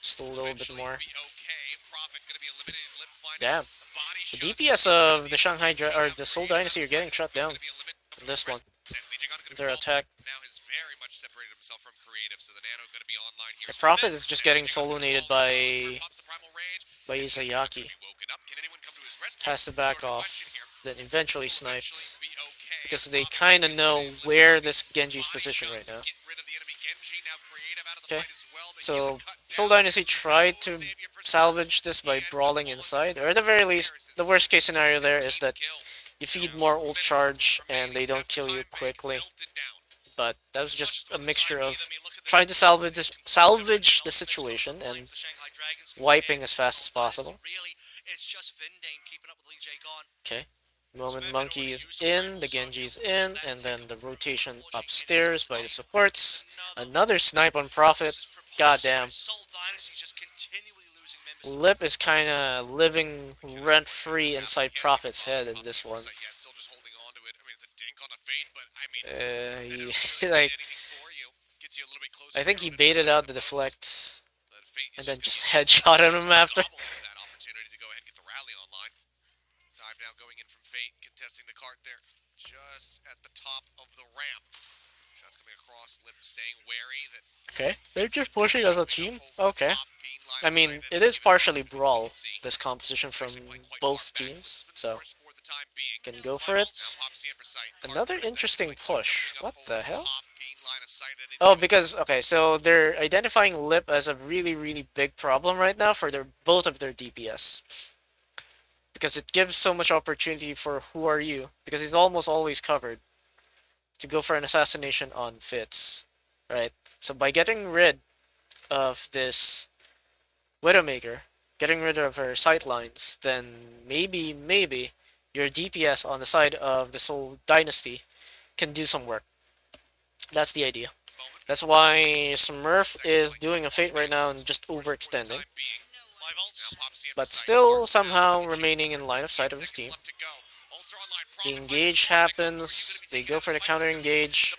A: Just a little bit
B: Eventually
A: more.
B: be okay. Prophet gonna be eliminated. Lip finding
A: Damn.
B: a body
A: The
B: shot.
A: DPS of the Shanghai or the Seoul Dynasty are getting shut down
B: Gonna be eliminated
A: in
B: from
A: this
B: his
A: one.
B: Lee Jae-gon gonna be
A: Their
B: falling.
A: attack.
B: Now has very much separated himself from creative, so the Nano gonna be online here.
A: The Prophet is just getting solonated by
B: Pops the primal rage.
A: Izayaki. Has to back off, then eventually sniped. Because they kind of know where this Genji's position right now. Okay, so Seoul Dynasty tried to salvage this by brawling inside, or at the very least, the worst case scenario there is that you feed more ult charge and they don't kill you quickly. But that was just a mixture of trying to salvage the situation and wiping as fast as possible.
C: It's just Vindane keeping up with Lee Jae-gon.
A: Okay. Moment Monkey is in, the Genji is in, and then the rotation upstairs by the supports. Another snipe on Prophet. Goddamn. Lip is kinda living rent-free inside Prophet's head in this one. Like, I think he baited out the deflect and then just headshot at him after.
B: Dive now going in from Fate, contesting the cart there, just at the top of the ramp. Shots coming across, Lip staying wary that.
A: Okay, they're just pushing as a team. Okay. I mean, it is partially brawl, this composition from both teams, so can go for it. Another interesting push. What the hell? Oh, because, okay, so they're identifying Lip as a really big problem right now for both of their DPS. Because it gives so much opportunity for who are you, because he's almost always covered, to go for an assassination on Fitz, right? So by getting rid of this Widowmaker, getting rid of her sightlines, then maybe your DPS on the side of the Seoul Dynasty can do some work. That's the idea. That's why Smurf is doing a Fate right now and just overextending. But still somehow remaining in line of sight of his team. The engage happens, they go for the counter engage,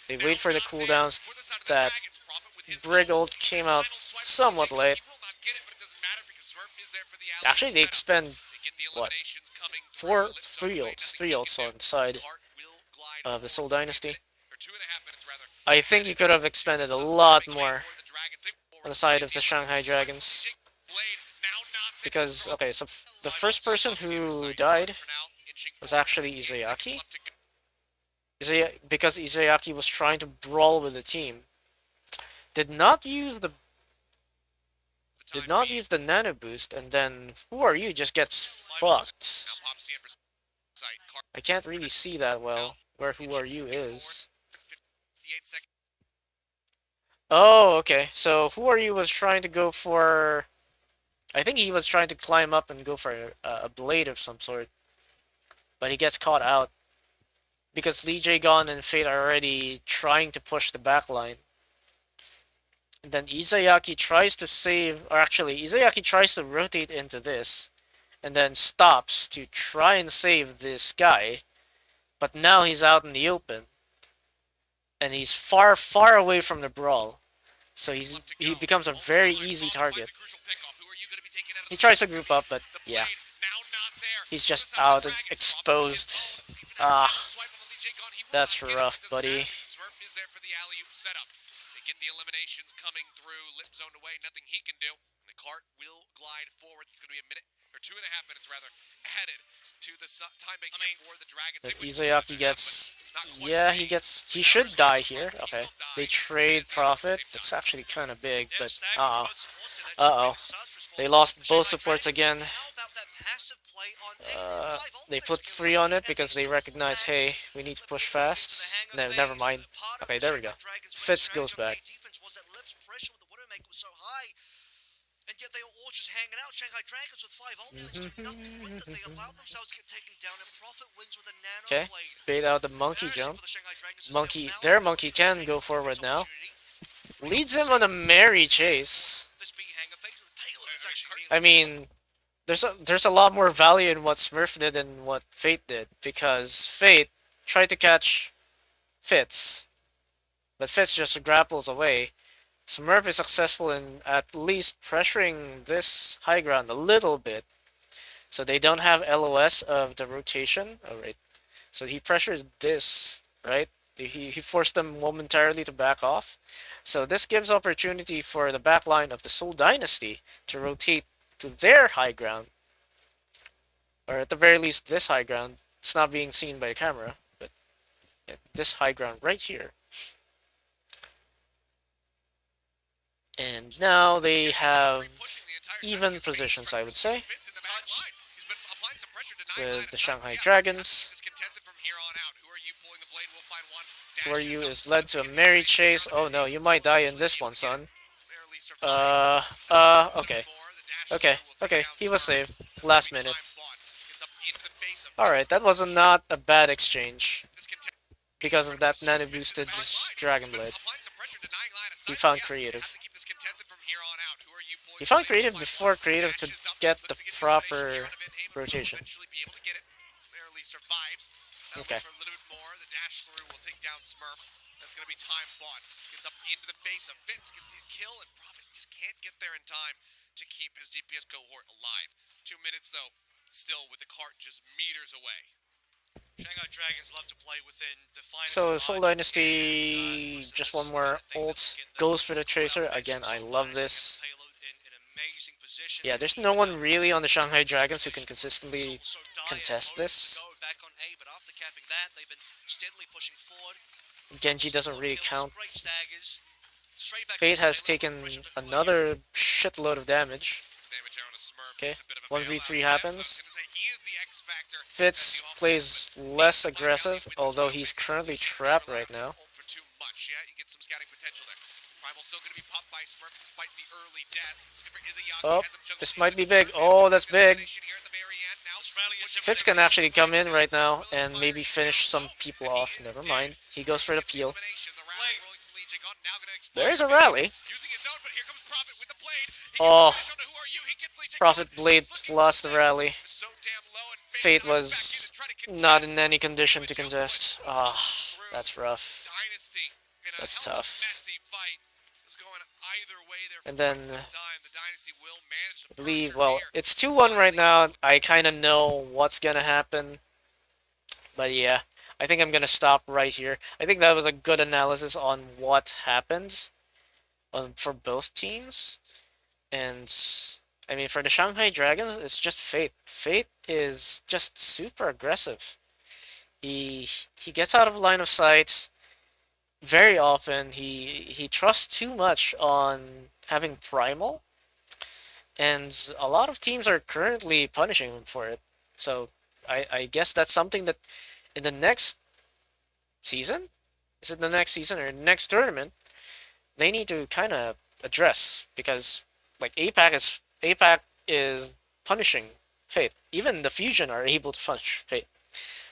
A: they wait for the cooldowns. That Brig ult came out somewhat late. Actually, they expend, what, three ults on the side of the Seoul Dynasty. I think you could have expended a lot more on the side of the Shanghai Dragons. Because, okay, so the first person who died was actually Izayaki. Because Izayaki was trying to brawl with the team. Did not use the nano boost, and then who are you just gets fucked. I can't really see that well where who are you is. Oh, okay. So who are you was trying to go for. I think he was trying to climb up and go for a blade of some sort. But he gets caught out. Because Lee Jae-gon and Fate are already trying to push the backline. And then Izayaki tries to save, or actually, Izayaki tries to rotate into this. And then stops to try and save this guy. But now he's out in the open. And he's far away from the brawl. So he becomes a very easy target. He tries to group up, but yeah. He's just out and exposed. Ah, that's rough, buddy.
B: Get the eliminations coming through. Lip zoned away, nothing he can do. The cart will glide forward. It's going to be a minute, or 2.5 minutes rather, added to the time bank for the Dragons.
A: But Izayaki gets, yeah, he should die here. Okay, they trade Prophet. That's actually kind of big, but uh-oh. They lost both supports again. They put 3 on it because they recognize, hey, we need to push fast. No, never mind. Okay, there we go. Fitz goes back.
C: and yet they are all just hanging out. Shanghai Dragons with 5 ultimates do nothing with them. They allow themselves to get taken down, and Profit wins with a nano
A: Okay,
C: blade.
A: bait out the monkey
C: Embarrassing
A: jump.
C: for the Shanghai Dragons as
A: Monkey,
C: they'll now
A: their
C: have
A: monkey
C: to
A: can
C: take
A: go
C: Profit's
A: forward now.
C: opportunity.
A: Leads him on a merry chase.
C: This beat hanger phase of the payload is actually
A: I mean, there's a lot more value in what Smurf did than what Fate did, because Fate tried to catch Fitz, but Fitz just grapples away. Smurf is successful in at least pressuring this high ground a little bit, so they don't have LOS of the rotation. Alright, so he pressures this, right? He forced them momentarily to back off. So this gives opportunity for the backline of the Seoul Dynasty to rotate to their high ground, or at the very least this high ground. It's not being seen by the camera, but yeah, this high ground right here. And now they have even positions, I would say, with the Shanghai Dragons. Where you is led to a merry chase. Oh no, you might die in this one, son. Okay. Okay, he was saved. Last minute. Alright, that was not a bad exchange. Because of that nano-boosted Dragon Blade. He found creative. He found creative before creative could get the proper rotation. Okay.
B: That's going to be time fought. Gets up into the base of Vince, gets the kill, and Profit just can't get there in time to keep his DPS cohort alive. 2 minutes, though, still with the cart just meters away.
C: Shanghai Dragons love to play within the finest.
A: So Seoul Dynasty, just one more ult, goes for the Tracer. Again, I love this. Yeah, there's no one really on the Shanghai Dragons who can consistently contest this. Genji doesn't really count. Fate has taken another shitload of damage. Okay, 1v3 happens. Fitz plays less aggressive, although he's currently trapped right now. Oh, this might be big. Oh, that's big. Fitz can actually come in right now and maybe finish some people off. Never mind. He goes for the peel. There's a rally. Oh, Prophet Blade plus the rally. Fate was not in any condition to contest. Ah, oh, that's rough. That's tough. And then, I believe, well, it's 2-1 right now. I kind of know what's gonna happen. But yeah, I think I'm gonna stop right here. I think that was a good analysis on what happened for both teams. And, I mean, for the Shanghai Dragons, it's just Fate. Fate is just super aggressive. He gets out of line of sight very often. He trusts too much on having Primal, and a lot of teams are currently punishing him for it. So I guess that's something that in the next season, is it the next season or next tournament, they need to kind of address, because like APAC is punishing Fate. Even the Fusion are able to punish Fate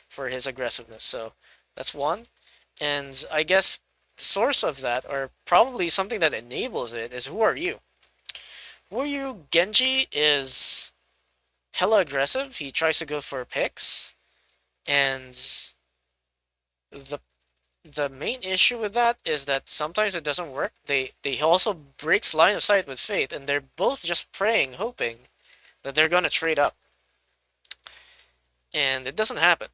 A: for his aggressiveness. So that's one. And I guess the source of that, or probably something that enables it, is who are you? Who are you? Genji is hella aggressive. He tries to go for picks, and the main issue with that is that sometimes it doesn't work. They also breaks line of sight with Fate, and they're both just praying, hoping that they're gonna trade up. And it doesn't happen.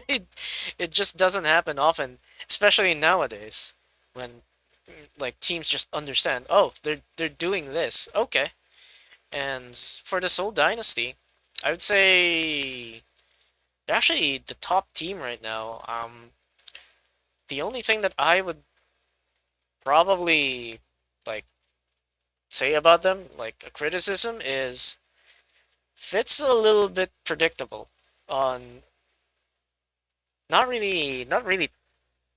A: it just doesn't happen often, especially nowadays, when like teams just understand, oh, they're doing this, okay. And for the Seoul Dynasty, I would say they're actually the top team right now. The only thing that I would probably like say about them, like a criticism, is Fitz a little bit predictable on not really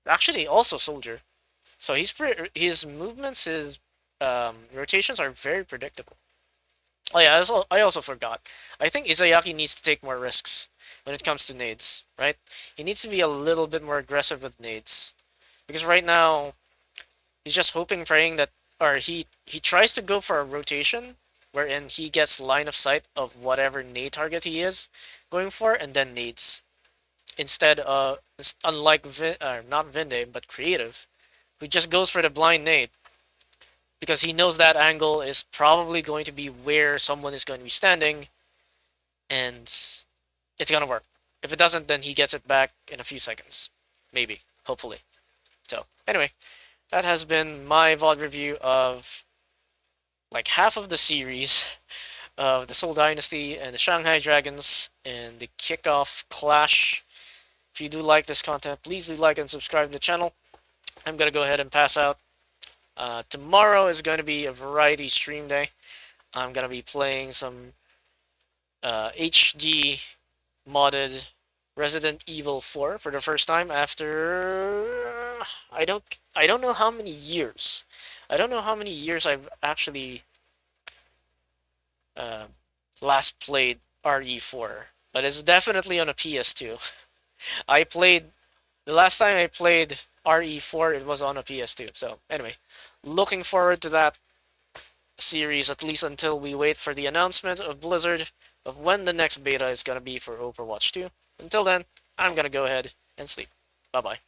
A: actually also Soldier. So his movements, his rotations are very predictable. Oh yeah, I also forgot. I think Izayaki needs to take more risks when it comes to nades, right? He needs to be a little bit more aggressive with nades. Because right now, he's just hoping, praying that, or he tries to go for a rotation, wherein he gets line of sight of whatever nade target he is going for, and then nades. Instead, unlike not Vinde, but Creative, who just goes for the blind nade, because he knows that angle is probably going to be where someone is going to be standing, and it's gonna work. If it doesn't, then he gets it back in a few seconds. Maybe. Hopefully. So, anyway, that has been my VOD review of like half of the series of the Seoul Dynasty and the Shanghai Dragons and the kickoff clash. If you do like this content, please do like and subscribe to the channel. I'm gonna go ahead and pass out. Tomorrow is going to be a variety stream day. I'm gonna be playing some HD modded Resident Evil 4 for the first time after I don't know how many years. I don't know how many years I've actually uh, last played RE4, but it's definitely on a PS2. I played the last time I played RE4, it was on a PS2. So anyway, looking forward to that series at least until we wait for the announcement of Blizzard of when the next beta is gonna be for Overwatch 2. Until then, I'm gonna go ahead and sleep. Bye bye.